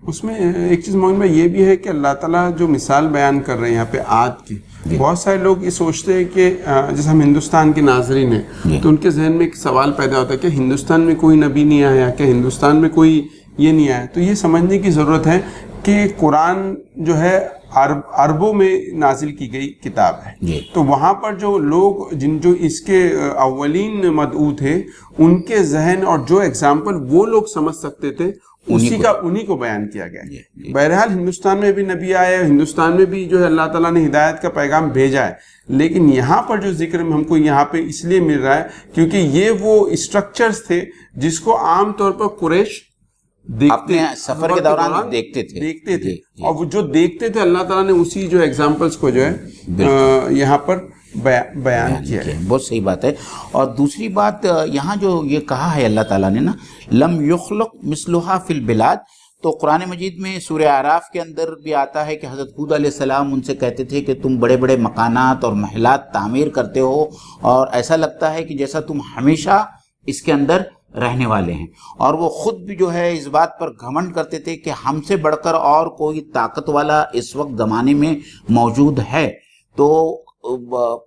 اس میں ایک چیز مومن میں یہ بھی ہے کہ اللہ تعالیٰ جو مثال بیان کر رہے ہیں یہاں پہ عاد کی، بہت سارے لوگ یہ سوچتے ہیں کہ جیسے ہم ہندوستان کے ناظرین ہیں تو ان کے ذہن میں ایک سوال پیدا ہوتا ہے کہ ہندوستان میں کوئی نبی نہیں آیا، کہ ہندوستان میں کوئی یہ نہیں آیا. تو یہ سمجھنے کی ضرورت ہے کہ قرآن جو ہے عربوں میں نازل کی گئی کتاب ہے، تو وہاں پر جو لوگ جو اس کے اولین مدعو تھے ان کے ذہن اور جو ایگزامپل وہ لوگ سمجھ سکتے تھے انہی کو بیان کیا گیا. بہرحال ہندوستان میں بھی نبی آئے، ہندوستان میں بھی جو ہے اللہ تعالیٰ نے ہدایت کا پیغام بھیجا ہے، لیکن یہاں پر جو ذکر ہم کو یہاں پہ اس لیے مل رہا ہے کیونکہ یہ وہ اسٹرکچرز تھے جس کو عام طور پر قریش اپنے سفر کے دوران دیکھتے تھے اور وہ جو دیکھتے تھے اللہ تعالیٰ نے اسی جو ایگزامپلس کو جو ہے یہاں پر بیان کیا ہے. بہت صحیح بات ہے. اور دوسری بات یہاں جو یہ کہا ہے اللہ تعالیٰ نے نا لم یخلق مثلها فی البلاد، تو قرآن مجید میں سورہ اعراف کے اندر بھی آتا ہے کہ حضرت ہود علیہ السلام ان سے کہتے تھے کہ تم بڑے بڑے مکانات اور محلات تعمیر کرتے ہو اور ایسا لگتا ہے کہ جیسا تم ہمیشہ اس کے اندر رہنے والے ہیں. اور وہ خود بھی جو ہے اس بات پر گھمنڈ کرتے تھے کہ ہم سے بڑھ کر اور کوئی طاقت والا اس وقت زمانے میں موجود ہے. تو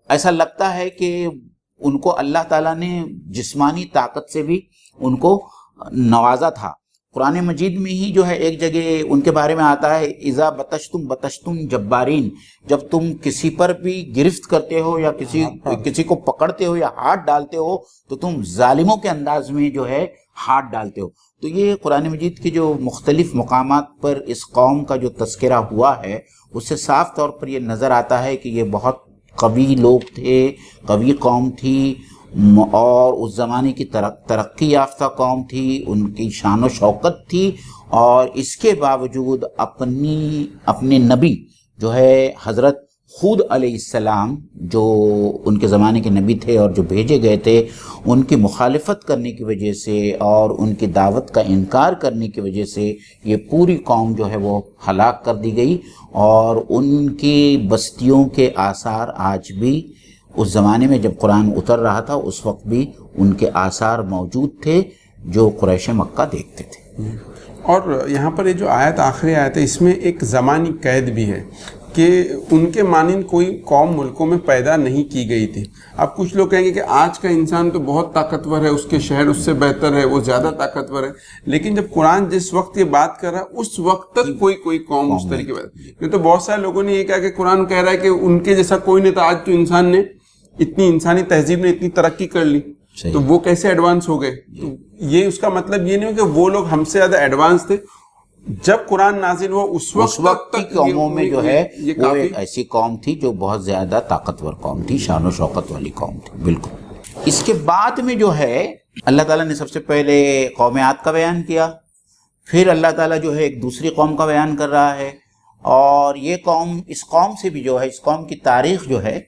ایسا لگتا ہے کہ ان کو اللہ تعالیٰ نے جسمانی طاقت سے بھی ان کو نوازا تھا. قرآن مجید میں ہی جو ہے ایک جگہ ان کے بارے میں آتا ہے اذا بطشتم جبارین، جب تم کسی پر بھی گرفت کرتے ہو یا کسی کو پکڑتے ہو یا ہاتھ ڈالتے ہو تو تم ظالموں کے انداز میں جو ہے ہاتھ ڈالتے ہو. تو یہ قرآن مجید کے جو مختلف مقامات پر اس قوم کا جو تذکرہ ہوا ہے اس سے صاف طور پر یہ نظر آتا ہے کہ یہ بہت قوی لوگ تھے، قوی قوم تھی اور اس زمانے کی ترقی یافتہ قوم تھی، ان کی شان و شوکت تھی. اور اس کے باوجود اپنے نبی جو ہے حضرت ہود علیہ السلام جو ان کے زمانے کے نبی تھے اور جو بھیجے گئے تھے، ان کی مخالفت کرنے کی وجہ سے اور ان کی دعوت کا انکار کرنے کی وجہ سے یہ پوری قوم جو ہے وہ ہلاک کر دی گئی. اور ان کی بستیوں کے آثار آج بھی اس زمانے میں جب قرآن اتر رہا تھا اس وقت بھی ان کے آثار موجود تھے جو قریش مکہ دیکھتے تھے. اور یہاں پر یہ جو آیت آخری آیت ہے اس میں ایک زمانی قید بھی ہے کہ ان کے مانند کوئی قوم ملکوں میں پیدا نہیں کی گئی تھی. اب کچھ لوگ کہیں گے کہ آج کا انسان تو بہت طاقتور ہے، اس کے شہر اس سے بہتر ہے، وہ زیادہ طاقتور ہے، لیکن جب قرآن جس وقت یہ بات کر رہا ہے اس وقت تک کوئی قوم اس طریقے پر. تو بہت سارے لوگوں نے یہ کہا کہ قرآن کہہ رہا ہے کہ ان کے جیسا کوئی نہیں تھا، آج تو انسان نے انسانی تہذیب نے اتنی ترقی کر لی تو وہ کیسے ایڈوانس ہو گئے. تو یہ اس کا مطلب یہ نہیں ہو کہ وہ لوگ ہم سے زیادہ ایڈوانس تھے. جب قرآن نازل ہوا اس وقت کی قوموں میں جو ہے وہ ایک ایسی قوم تھی جو بہت زیادہ طاقتور قوم تھی، شان و شوکت والی قوم تھی. بالکل. اس کے بعد میں جو ہے اللہ تعالیٰ نے سب سے پہلے قوم عاد کا بیان کیا، پھر اللہ تعالیٰ جو ہے ایک دوسری قوم کا بیان کر رہا ہے. اور یہ قوم، اس قوم سے بھی جو ہے اس قوم کی تاریخ جو ہے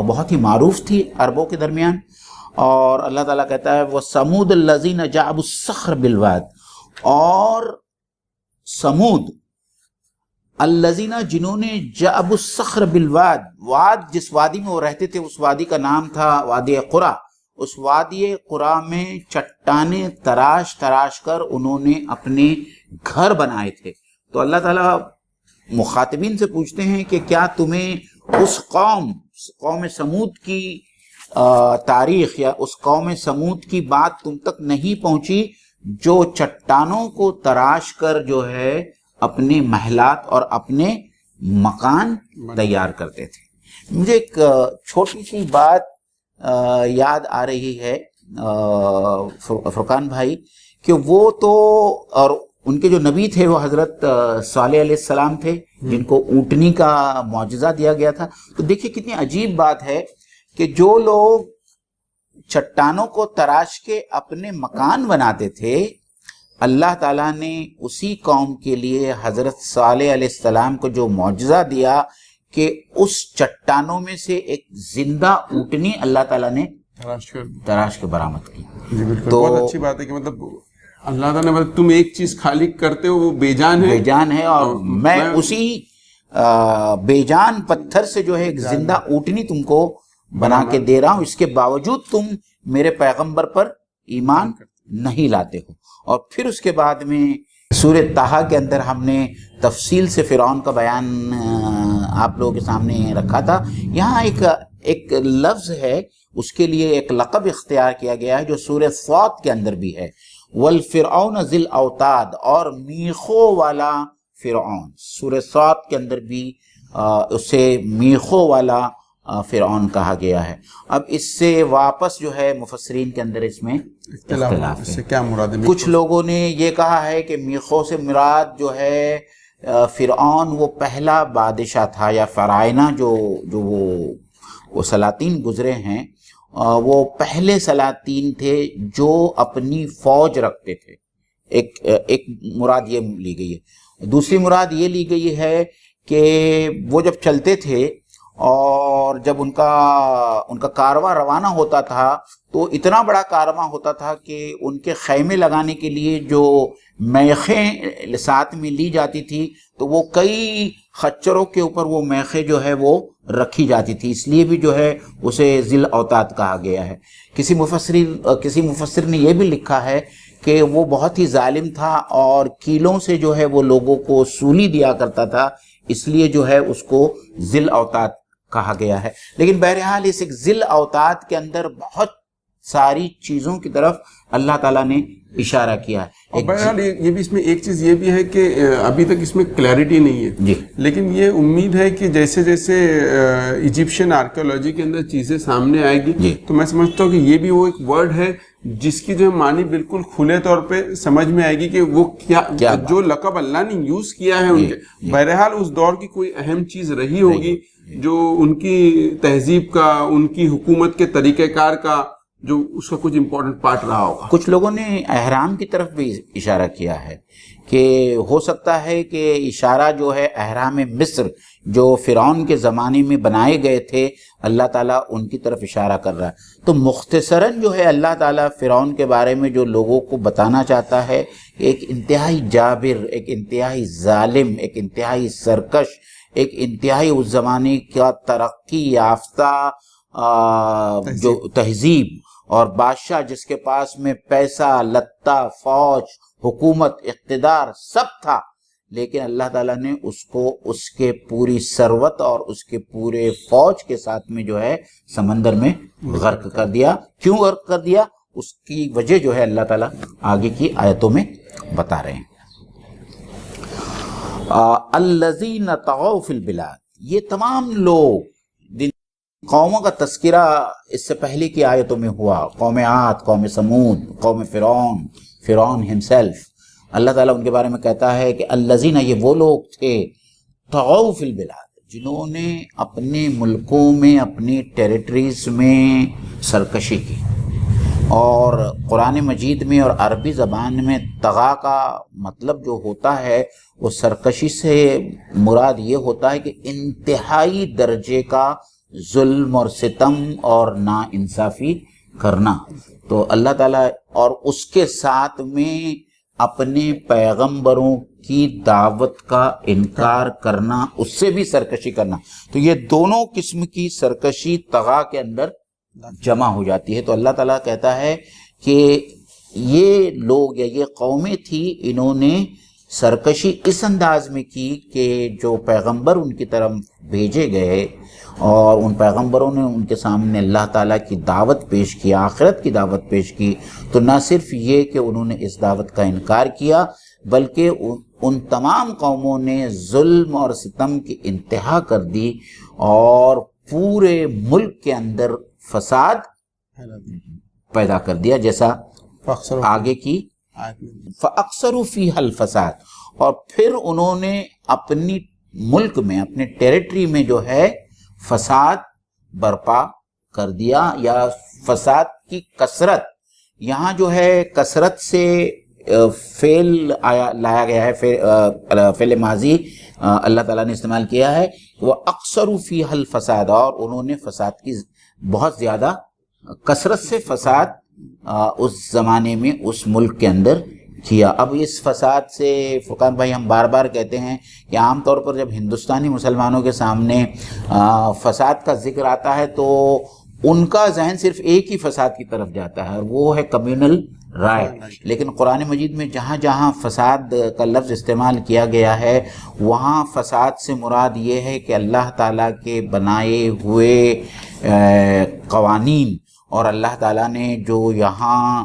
بہت ہی معروف تھی عربوں کے درمیان. اور اللہ تعالیٰ کہتا ہے وَثَمُودَ الَّذِينَ جَعَبُوا الصَّخْرَ بِالْوَادِ، اور سمود الذین جنہوں نے جعبوا الصخر بالواد، واد جس وادی میں وہ رہتے تھے اس وادی کا نام تھا وادی قرا. اس وادی قرا میں چٹانیں تراش کر انہوں نے اپنے گھر بنائے تھے. تو اللہ تعالیٰ مخاطبین سے پوچھتے ہیں کہ کیا تمہیں اس قوم سمود کی تاریخ یا اس قوم سمود کی بات تم تک نہیں پہنچی جو چٹانوں کو تراش کر جو ہے اپنے محلات اور اپنے مکان تیار کرتے تھے. مجھے ایک چھوٹی سی بات یاد آ رہی ہے فرقان بھائی کہ وہ تو اور ان کے جو نبی تھے وہ حضرت صالح علیہ السلام تھے، جن کو اونٹنی کا معجزہ دیا گیا تھا. تو دیکھیے کتنی عجیب بات ہے کہ جو لوگ چٹانوں کو تراش کے اپنے مکان بناتے تھے، اللہ تعالیٰ نے اسی قوم کے لیے حضرت صالح علیہ السلام کو جو معجزہ دیا کہ اس چٹانوں میں سے ایک زندہ اونٹنی اللہ تعالیٰ نے تراش کے برآمد کی. جی بالکل، بہت اچھی بات ہے کہ مطلب اللہ تعالیٰ نے مطلب تم ایک چیز خالق کرتے ہو وہ بے جان ہے اور میں اسی بے جان پتھر سے جو ہے ایک زندہ اونٹنی تم کو بنا کے دے رہا ہوں، اس کے باوجود تم میرے پیغمبر پر ایمان نہیں لاتے ہو. اور پھر اس کے بعد میں سورہ طٰہٰ کے اندر ہم نے تفصیل سے فرعون کا بیان آپ لوگوں کے سامنے رکھا تھا. یہاں ایک لفظ ہے، اس کے لیے ایک لقب اختیار کیا گیا ہے جو سورہ صاد کے اندر بھی ہے، والفرعون ذی الاوتاد، اور میخوں والا فرعون. سورہ صاد کے اندر بھی اسے میخوں والا فرعون کہا گیا ہے. اب اس سے واپس جو ہے مفسرین کے اندر اس میں اختلاف ہے. اس سے کیا مراد ہے؟ کچھ لوگوں نے یہ کہا ہے کہ میخوں سے مراد جو ہے فرعون وہ پہلا بادشاہ تھا، یا فرعونہ جو وہ سلاطین گزرے ہیں، وہ پہلے سلاطین تھے جو اپنی فوج رکھتے تھے. ایک مراد یہ لی گئی ہے. دوسری مراد یہ لی گئی ہے کہ وہ جب چلتے تھے اور جب ان کا کارواں روانہ ہوتا تھا تو اتنا بڑا کارواں ہوتا تھا کہ ان کے خیمے لگانے کے لیے جو میخیں ساتھ میں لی جاتی تھی تو وہ کئی خچروں کے اوپر وہ میخیں جو ہے وہ رکھی جاتی تھی، اس لیے بھی جو ہے اسے ذی الاوتاد کہا گیا ہے. کسی مفسر نے یہ بھی لکھا ہے کہ وہ بہت ہی ظالم تھا اور کیلوں سے جو ہے وہ لوگوں کو سولی دیا کرتا تھا، اس لیے جو ہے اس کو ذی الاوتاد کہا گیا ہے. لیکن بہرحال اس ایک ذی الاوتاد کے اندر بہت ساری چیزوں کی طرف اللہ تعالیٰ نے اشارہ کیا ہے. اور بہرحال یہ بھی اس میں ایک چیز یہ بھی ہے کہ ابھی تک اس میں کلیئرٹی نہیں ہے جی، لیکن یہ امید ہے کہ جیسے جیسے ایجپشین آرکیولوجی کے اندر چیزیں سامنے آئے گی تو میں سمجھتا ہوں کہ یہ بھی وہ ایک ورڈ ہے جس کی جو معنی بالکل کھلے طور پہ سمجھ میں آئے گی کہ وہ کیا جو لقب اللہ نے یوز کیا ہے ان کے. بہرحال اس دور کی کوئی اہم چیز رہی ہوگی جو ان کی تہذیب کا، ان کی حکومت کے طریقہ کار کا، جو اس کا کچھ امپورٹنٹ پارٹ رہا ہوگا. کچھ لوگوں نے احرام کی طرف بھی اشارہ کیا ہے کہ ہو سکتا ہے کہ اشارہ جو ہے احرام مصر جو فرعون کے زمانے میں بنائے گئے تھے اللہ تعالیٰ ان کی طرف اشارہ کر رہا ہے. تو مختصراً جو ہے اللہ تعالیٰ فرعون کے بارے میں جو لوگوں کو بتانا چاہتا ہے کہ ایک انتہائی جابر، ایک انتہائی ظالم، ایک انتہائی سرکش، ایک انتہائی اس زمانے کا ترقی یافتہ جو تہذیب اور بادشاہ جس کے پاس میں پیسہ، لتا، فوج، حکومت، اقتدار سب تھا، لیکن اللہ تعالیٰ نے اس کو اس کے پوری ثروت اور اس کے پورے فوج کے ساتھ میں جو ہے سمندر میں غرق کر دیا. کیوں غرق کر دیا؟ اس کی وجہ جو ہے اللہ تعالیٰ آگے کی آیتوں میں بتا رہے ہیں. الذین طغوا فی البلاد، یہ تمام لوگ قوموں کا تذکرہ اس سے پہلے کی آیتوں میں ہوا، قوم عاد، قوم سمود، قوم فرعون ہمسیلف. اللہ تعالیٰ ان کے بارے میں کہتا ہے کہ الذین، یہ وہ لوگ تھے طغوا فی البلاد جنہوں نے اپنے ملکوں میں، اپنی ٹیریٹریز میں سرکشی کی. اور قرآن مجید میں اور عربی زبان میں طغا کا مطلب جو ہوتا ہے وہ سرکشی سے مراد یہ ہوتا ہے کہ انتہائی درجے کا ظلم اور ستم اور نا انصافی کرنا. تو اللہ تعالیٰ اور اس کے ساتھ میں اپنے پیغمبروں کی دعوت کا انکار کرنا، اس سے بھی سرکشی کرنا. تو یہ دونوں قسم کی سرکشی طغا کے اندر جمع ہو جاتی ہے. تو اللہ تعالیٰ کہتا ہے کہ یہ لوگ یا یہ قومیں تھی، انہوں نے سرکشی اس انداز میں کی کہ جو پیغمبر ان کی طرف بھیجے گئے اور ان پیغمبروں نے ان کے سامنے اللہ تعالیٰ کی دعوت پیش کی، آخرت کی دعوت پیش کی، تو نہ صرف یہ کہ انہوں نے اس دعوت کا انکار کیا بلکہ ان تمام قوموں نے ظلم اور ستم کی انتہا کر دی اور پورے ملک کے اندر فساد پیدا کر دیا، جیسا آگے کی فَأَكْثَرُوا فِيهَا الْفَسَادَ، اور پھر انہوں نے اپنی ملک میں، اپنے ٹیریٹری میں جو ہے فساد برپا کر دیا، یا فساد کی کثرت. یہاں جو ہے کثرت سے فعل لایا گیا ہے، فعل ماضی اللہ تعالیٰ نے استعمال کیا ہے. وہ اکثر فی الفساد، اور انہوں نے فساد کی بہت زیادہ کثرت سے فساد اس زمانے میں اس ملک کے اندر کیا. اب اس فساد سے فرقان بھائی ہم بار بار کہتے ہیں کہ عام طور پر جب ہندوستانی مسلمانوں کے سامنے فساد کا ذکر آتا ہے تو ان کا ذہن صرف ایک ہی فساد کی طرف جاتا ہے، اور وہ ہے کمیونل رائٹ. لیکن قرآن مجید میں جہاں جہاں فساد کا لفظ استعمال کیا گیا ہے وہاں فساد سے مراد یہ ہے کہ اللہ تعالیٰ کے بنائے ہوئے قوانین، اور اللہ تعالیٰ نے جو یہاں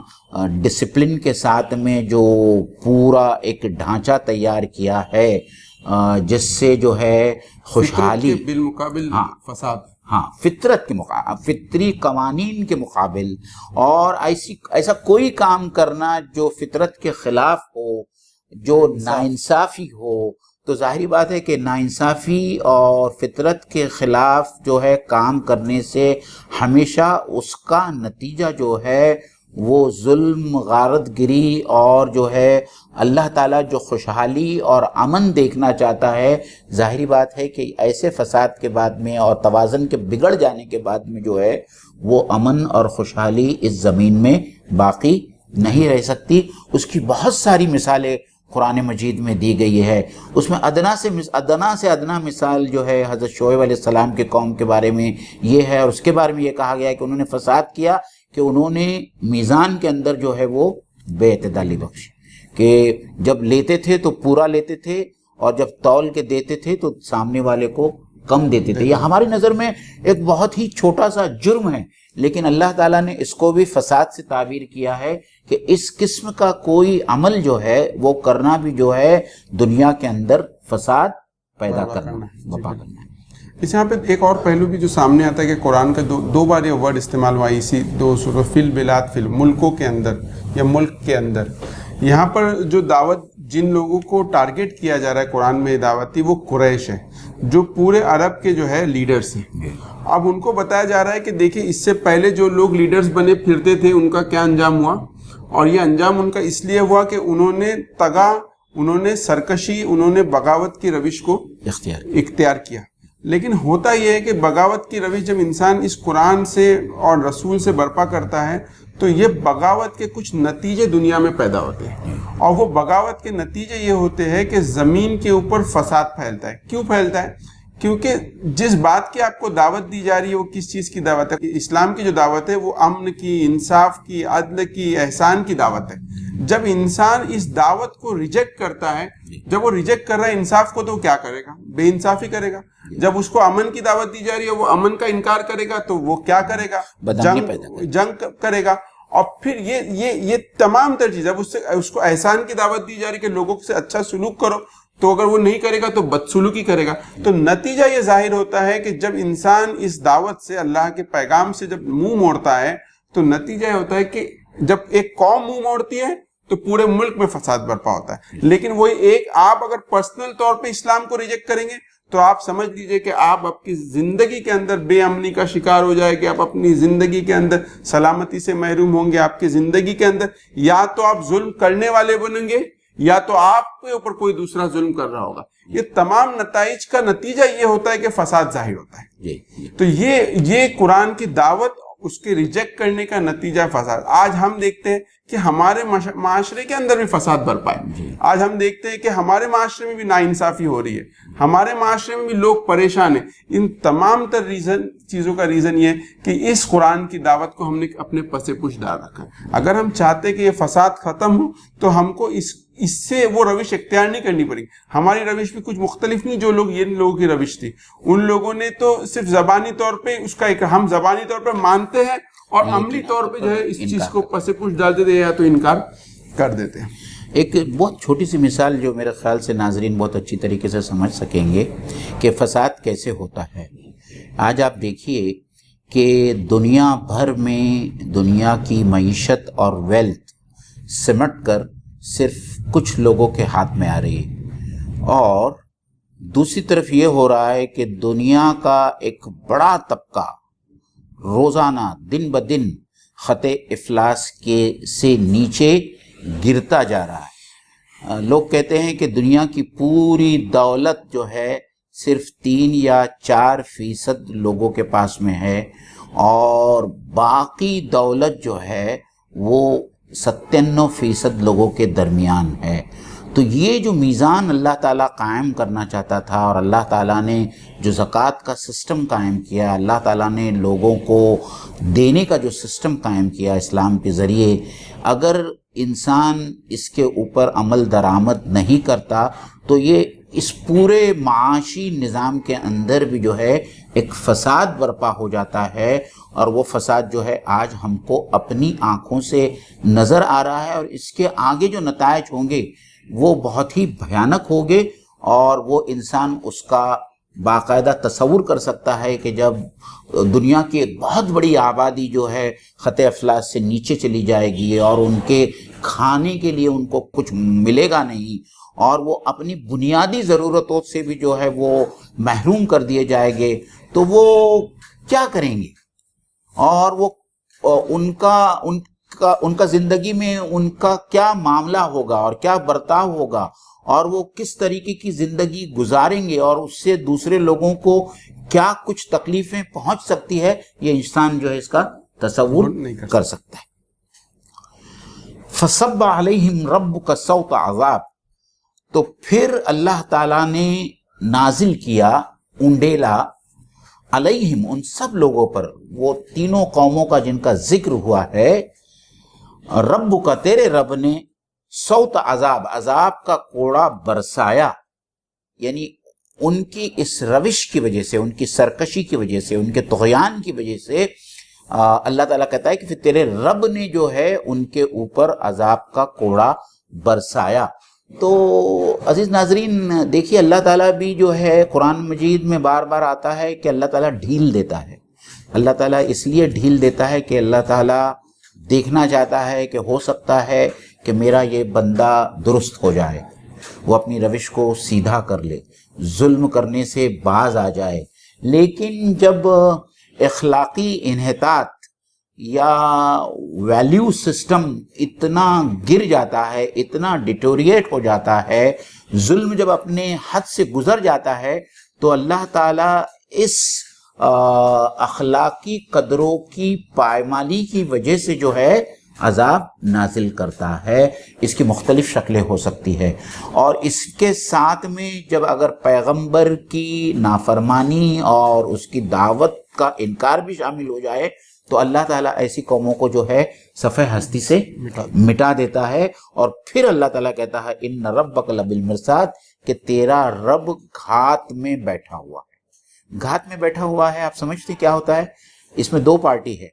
ڈسپلن کے ساتھ میں جو پورا ایک ڈھانچہ تیار کیا ہے جس سے جو ہے خوشحالی بالمقابل فساد، ہاں فطرت کے مقابل، فطری قوانین کے مقابل، اور ایسا کوئی کام کرنا جو فطرت کے خلاف ہو، جو ناانصافی ہو، تو ظاہری بات ہے کہ ناانصافی اور فطرت کے خلاف جو ہے کام کرنے سے ہمیشہ اس کا نتیجہ جو ہے وہ ظلم، غارت گری، اور جو ہے اللہ تعالیٰ جو خوشحالی اور امن دیکھنا چاہتا ہے، ظاہری بات ہے کہ ایسے فساد کے بعد میں اور توازن کے بگڑ جانے کے بعد میں جو ہے وہ امن اور خوشحالی اس زمین میں باقی نہیں رہ سکتی. اس کی بہت ساری مثالیں قرآن مجید میں دی گئی ہے. اس میں ادنا سے ادنا مثال جو ہے حضرت شعیب علیہ السلام کے قوم کے بارے میں یہ ہے، اور اس کے بارے میں یہ کہا گیا ہے کہ انہوں نے فساد کیا کہ انہوں نے میزان کے اندر جو ہے وہ بے اعتدالی بخشی، کہ جب لیتے تھے تو پورا لیتے تھے، اور جب تول کے دیتے تھے تو سامنے والے کو کم دیتے تھے. یہ ہماری نظر میں ایک بہت ہی چھوٹا سا جرم ہے، لیکن اللہ تعالیٰ نے اس کو بھی فساد سے تعبیر کیا ہے کہ اس قسم کا کوئی عمل جو ہے وہ کرنا بھی جو ہے دنیا کے اندر فساد پیدا کرنا، وبا کرنا ہے. اس یہاں پہ ایک اور پہلو بھی جو سامنے آتا ہے کہ قرآن کا دو بار یہ ورڈ استعمال ہوا اسی دو سورہ فی البلاد، فی ملکوں کے اندر یا ملک کے اندر. یہاں پر جو دعوت جن لوگوں کو ٹارگٹ کیا جا رہا ہے قرآن میں دعوتی، وہ قریش ہے جو پورے عرب کے جو ہے لیڈرز ہیں. اب ان کو بتایا جا رہا ہے کہ دیکھیں اس سے پہلے جو لوگ لیڈرز بنے پھرتے تھے ان کا کیا انجام ہوا، اور یہ انجام ان کا اس لیے ہوا کہ انہوں نے طغا، انہوں نے سرکشی، انہوں نے بغاوت کی روش کو اختیار کیا. لیکن ہوتا یہ ہے کہ بغاوت کی روش جب انسان اس قرآن سے اور رسول سے برپا کرتا ہے تو یہ بغاوت کے کچھ نتیجے دنیا میں پیدا ہوتے ہیں، اور وہ بغاوت کے نتیجے یہ ہوتے ہیں کہ زمین کے اوپر فساد پھیلتا ہے. کیوں پھیلتا ہے؟ کیونکہ جس بات کی آپ کو دعوت دی جا رہی ہے وہ کس چیز کی دعوت ہے؟ اسلام کی جو دعوت ہے وہ امن کی، انصاف کی، عدل کی، احسان کی دعوت ہے. جب انسان اس دعوت کو ریجیکٹ کرتا ہے، جب وہ ریجیکٹ کر رہا ہے انصاف کو، تو کیا کرے گا؟ بے انصافی کرے گا. جب اس کو امن کی دعوت دی جا رہی ہے وہ امن کا انکار کرے گا تو وہ کیا کرے گا؟ جنگ کرے گا. اور پھر یہ تمام تر چیز، اب اس کو احسان کی دعوت دی جا رہی ہے کہ لوگوں سے اچھا سلوک کرو، تو اگر وہ نہیں کرے گا تو بدسلوکی کرے گا. تو نتیجہ یہ ظاہر ہوتا ہے کہ جب انسان اس دعوت سے، اللہ کے پیغام سے جب منہ موڑتا ہے تو نتیجہ یہ ہوتا ہے کہ جب ایک قوم منہ موڑتی ہے تو پورے ملک میں فساد برپا ہوتا ہے. لیکن وہ آپ اگر پرسنل طور پہ اسلام کو ریجیکٹ کریں گے تو آپ سمجھ لیجئے کہ آپ کی زندگی کے اندر بے امنی کا شکار ہو جائے گے، آپ اپنی زندگی کے اندر سلامتی سے محروم ہوں گے. آپ کی زندگی کے اندر یا تو آپ ظلم کرنے والے بنیں گے یا تو آپ کے اوپر کوئی دوسرا ظلم کر رہا ہوگا. یہ تمام نتائج کا نتیجہ یہ ہوتا ہے کہ فساد ظاہر ہوتا ہے. تو یہ قرآن کی دعوت، اس کے ریجیکٹ کرنے کا نتیجہ فساد. آج ہم دیکھتے ہیں کہ ہمارے معاشرے کے اندر بھی فساد برپا ہے. آج ہم دیکھتے ہیں کہ ہمارے معاشرے میں بھی ناانصافی ہو رہی ہے، ہمارے معاشرے میں بھی لوگ پریشان ہیں. ان تمام تر چیزوں کا ریزن یہ ہے کہ اس قرآن کی دعوت کو ہم نے اپنے پس پوش ڈال رکھا ہے. اگر ہم چاہتے کہ یہ فساد ختم ہو تو ہم کو اس سے وہ روش اختیار نہیں کرنی پڑی. ہماری روش بھی کچھ مختلف نہیں جو یہ لوگوں کی روش تھی. ان لوگوں نے تو صرف زبانی طور پہ اس کا ہم زبانی طور پہ مانتے ہیں اور عملی طور پہ جو ہے اس چیز کو پس پوش ڈال دیتے ہیں یا تو انکار کر دیتے ہیں. ایک بہت چھوٹی سی مثال جو میرے خیال سے ناظرین بہت اچھی طریقے سے سمجھ سکیں گے کہ فساد کیسے ہوتا ہے. آج آپ دیکھیے کہ دنیا بھر میں دنیا کی معیشت اور ویلتھ سمٹ کر صرف کچھ لوگوں کے ہاتھ میں آ رہی ہے، اور دوسری طرف یہ ہو رہا ہے کہ دنیا کا ایک بڑا طبقہ روزانہ دن بدن خط افلاس کے سے نیچے گرتا جا رہا ہے۔ لوگ کہتے ہیں کہ دنیا کی پوری دولت جو ہے صرف 3 یا 4% لوگوں کے پاس میں ہے، اور باقی دولت جو ہے وہ 97% لوگوں کے درمیان ہے۔ تو یہ جو میزان اللہ تعالیٰ قائم کرنا چاہتا تھا، اور اللہ تعالیٰ نے جو زکوٰۃ کا سسٹم قائم کیا، اللہ تعالیٰ نے لوگوں کو دینے کا جو سسٹم قائم کیا اسلام کے ذریعے، اگر انسان اس کے اوپر عمل درآمد نہیں کرتا تو یہ اس پورے معاشی نظام کے اندر بھی جو ہے ایک فساد برپا ہو جاتا ہے، اور وہ فساد جو ہے آج ہم کو اپنی آنکھوں سے نظر آ رہا ہے، اور اس کے آگے جو نتائج ہوں گے وہ بہت ہی بھیانک ہوں گے، اور وہ انسان اس کا باقاعدہ تصور کر سکتا ہے کہ جب دنیا کی ایک بہت بڑی آبادی جو ہے خط افلاس سے نیچے چلی جائے گی، اور ان کے کھانے کے لیے ان کو کچھ ملے گا نہیں، اور وہ اپنی بنیادی ضرورتوں سے بھی جو ہے وہ محروم کر دیے جائیں گے، تو وہ کیا کریں گے؟ اور وہ ان کا زندگی میں ان کا کیا معاملہ ہوگا اور کیا برتاؤ ہوگا، اور وہ کس طریقے کی زندگی گزاریں گے، اور اس سے دوسرے لوگوں کو کیا کچھ تکلیفیں پہنچ سکتی ہے، یہ انسان جو ہے اس کا تصور نہیں کر سکتا ہے۔ فَصَبَّ عَلَيْهِمْ رَبُّكَ صَوْتَ عَذَابٍ، تو پھر اللہ تعالیٰ نے نازل کیا انڈیلا علیہم، ان سب لوگوں پر، وہ تینوں قوموں کا جن کا ذکر ہوا ہے، رب کا تیرے رب نے صوت عذاب، عذاب کا کوڑا برسایا، یعنی ان کی اس روش کی وجہ سے، ان کی سرکشی کی وجہ سے، ان کے طغیان کی وجہ سے اللہ تعالیٰ کہتا ہے کہ پھر تیرے رب نے جو ہے ان کے اوپر عذاب کا کوڑا برسایا۔ تو عزیز ناظرین دیکھیے، اللہ تعالیٰ بھی جو ہے قرآن مجید میں بار بار آتا ہے کہ اللہ تعالیٰ ڈھیل دیتا ہے۔ اللہ تعالیٰ اس لیے ڈھیل دیتا ہے کہ اللہ تعالیٰ دیکھنا چاہتا ہے کہ ہو سکتا ہے کہ میرا یہ بندہ درست ہو جائے، وہ اپنی روش کو سیدھا کر لے، ظلم کرنے سے باز آ جائے۔ لیکن جب اخلاقی انحطاط یا ویلیو سسٹم اتنا گر جاتا ہے، اتنا ڈیٹوریٹ ہو جاتا ہے، ظلم جب اپنے حد سے گزر جاتا ہے، تو اللہ تعالیٰ اس اخلاقی قدروں کی پائمالی کی وجہ سے جو ہے عذاب نازل کرتا ہے۔ اس کی مختلف شکلیں ہو سکتی ہے، اور اس کے ساتھ میں جب اگر پیغمبر کی نافرمانی اور اس کی دعوت کا انکار بھی شامل ہو جائے تو اللہ تعالیٰ ایسی قوموں کو جو ہے صفحہ ہستی سے مٹا دیتا ہے۔ اور پھر اللہ تعالیٰ کہتا ہے ان ربک لبالمرصاد، کہ تیرا رب گھات میں بیٹھا ہوا ہے۔ گھات میں بیٹھا ہوا ہے، آپ سمجھتے کیا ہوتا ہے؟ اس میں دو پارٹی ہے،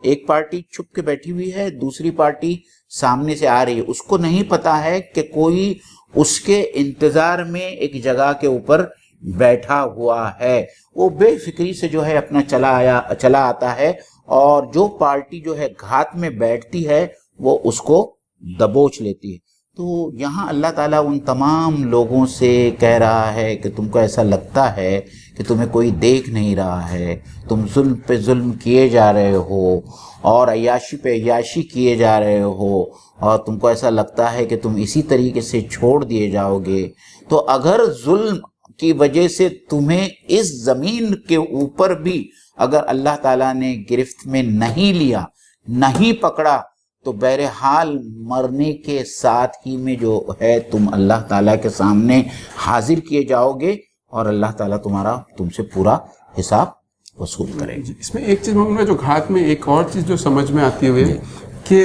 ایک پارٹی چھپ کے بیٹھی ہوئی ہے، دوسری پارٹی سامنے سے آ رہی ہے۔ اس کو نہیں پتا ہے کہ کوئی اس کے انتظار میں ایک جگہ کے اوپر بیٹھا ہوا ہے، وہ بے فکری سے جو ہے اپنا چلا آتا ہے، اور جو پارٹی جو ہے گھات میں بیٹھتی ہے وہ اس کو دبوچ لیتی ہے۔ تو یہاں اللہ تعالیٰ ان تمام لوگوں سے کہہ رہا ہے کہ تم کو ایسا لگتا ہے کہ تمہیں کوئی دیکھ نہیں رہا ہے، تم ظلم پہ ظلم کیے جا رہے ہو اور عیاشی پہ عیاشی کیے جا رہے ہو، اور تم کو ایسا لگتا ہے کہ تم اسی طریقے سے چھوڑ دیے جاؤ گے۔ تو اگر ظلم کی وجہ سے تمہیں اس زمین کے اوپر بھی اگر اللہ تعالیٰ نے گرفت میں نہیں لیا، نہیں پکڑا، تو بہرحال مرنے کے ساتھ ہی میں جو ہے تم اللہ تعالیٰ کے سامنے حاضر کیے جاؤ گے، اور اللہ تعالیٰ تم سے پورا حساب وصول کرے گا۔ اس میں ایک چیز جو گھات میں ایک اور چیز جو سمجھ میں آتی ہوئی ہے کہ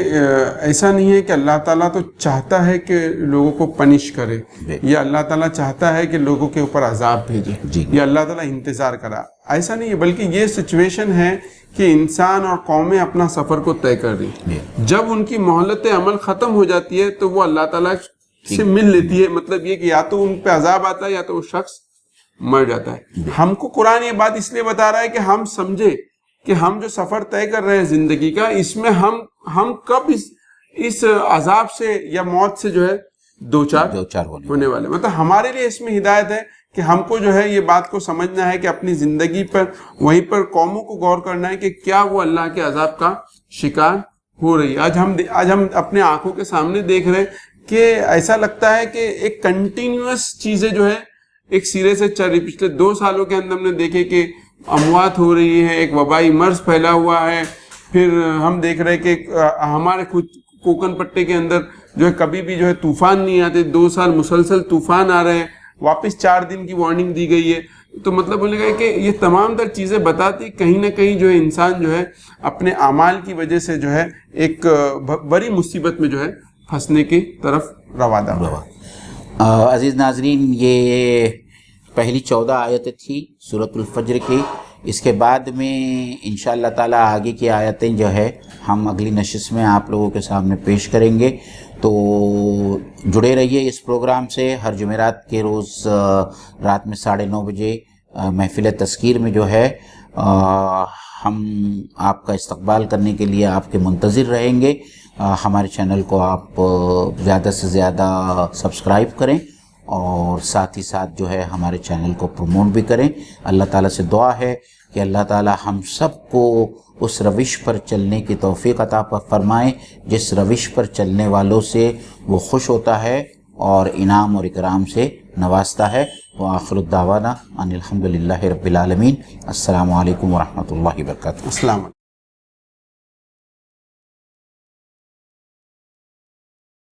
ایسا نہیں ہے کہ اللہ تعالیٰ تو چاہتا ہے کہ لوگوں کو پنش کرے، یا اللہ تعالیٰ چاہتا ہے کہ لوگوں کے اوپر عذاب بھیجے، یا اللہ تعالیٰ انتظار کرا، ایسا نہیں ہے، بلکہ یہ سچویشن ہے کہ انسان اور قومیں اپنا سفر کو طے کر رہی، جب ان کی مہلت عمل ختم ہو جاتی ہے تو وہ اللہ تعالیٰ سے مل لیتی ہے۔ مطلب یہ کہ یا تو ان پہ عذاب آتا ہے یا تو وہ شخص مر جاتا ہے۔ ہم کو قرآن یہ بات اس لیے بتا رہا ہے کہ ہم سمجھے کہ ہم جو سفر طے کر رہے ہیں زندگی کا، اس میں ہم کب اس عذاب سے یا موت سے جو ہے دو چار ہونے والے. مطلب ہمارے لیے اس میں ہدایت ہے کہ ہم کو جو ہے یہ بات کو سمجھنا ہے کہ اپنی زندگی پر وہیں پر قوموں کو غور کرنا ہے کہ کیا وہ اللہ کے عذاب کا شکار ہو رہی ہے. آج ہم اپنے آنکھوں کے سامنے دیکھ رہے ہیں کہ ایسا لگتا ہے کہ ایک کنٹینیوس چیزیں جو ہے ایک سرے سے چل رہی. پچھلے 2 سالوں کے اندر ہم نے دیکھے کہ اموات ہو رہی ہے, ایک وبائی مرض پھیلا ہوا ہے. پھر ہم دیکھ رہے کہ ہمارے خود کوکن پٹے کے اندر جو ہے کبھی بھی جو ہے طوفان نہیں آتے, 2 سال مسلسل طوفان آ رہے ہیں, واپس 4 دن کی وارننگ دی گئی ہے. تو مطلب بولنے کا ہے کہ یہ تمام تر چیزیں بتاتی کہیں نہ کہیں جو ہے انسان جو ہے اپنے اعمال کی وجہ سے جو ہے ایک بڑی مصیبت میں جو ہے پھنسنے کی طرف روادہ ہوا. عزیز ناظرین, یہ پہلی 14 آیتیں تھی سورۃ الفجر کی. اس کے بعد میں انشاءاللہ تعالی آگے کی آیتیں جو ہے ہم اگلی نشست میں آپ لوگوں کے سامنے پیش کریں گے. تو جڑے رہیے اس پروگرام سے. ہر جمعرات کے روز رات میں 9:30 بجے محفل تذکیر میں جو ہے ہم آپ کا استقبال کرنے کے لیے آپ کے منتظر رہیں گے. ہمارے چینل کو آپ زیادہ سے زیادہ سبسکرائب کریں اور ساتھ ہی ساتھ جو ہے ہمارے چینل کو پروموٹ بھی کریں. اللہ تعالیٰ سے دعا ہے کہ اللہ تعالیٰ ہم سب کو اس روش پر چلنے کی توفیق عطا فرمائیں جس روش پر چلنے والوں سے وہ خوش ہوتا ہے اور انعام اور اکرام سے نوازتا ہے. وآخر الدعوانا ان الحمدللہ رب العالمین. السلام علیکم ورحمۃ اللہ وبرکاتہ. السلام علیکم.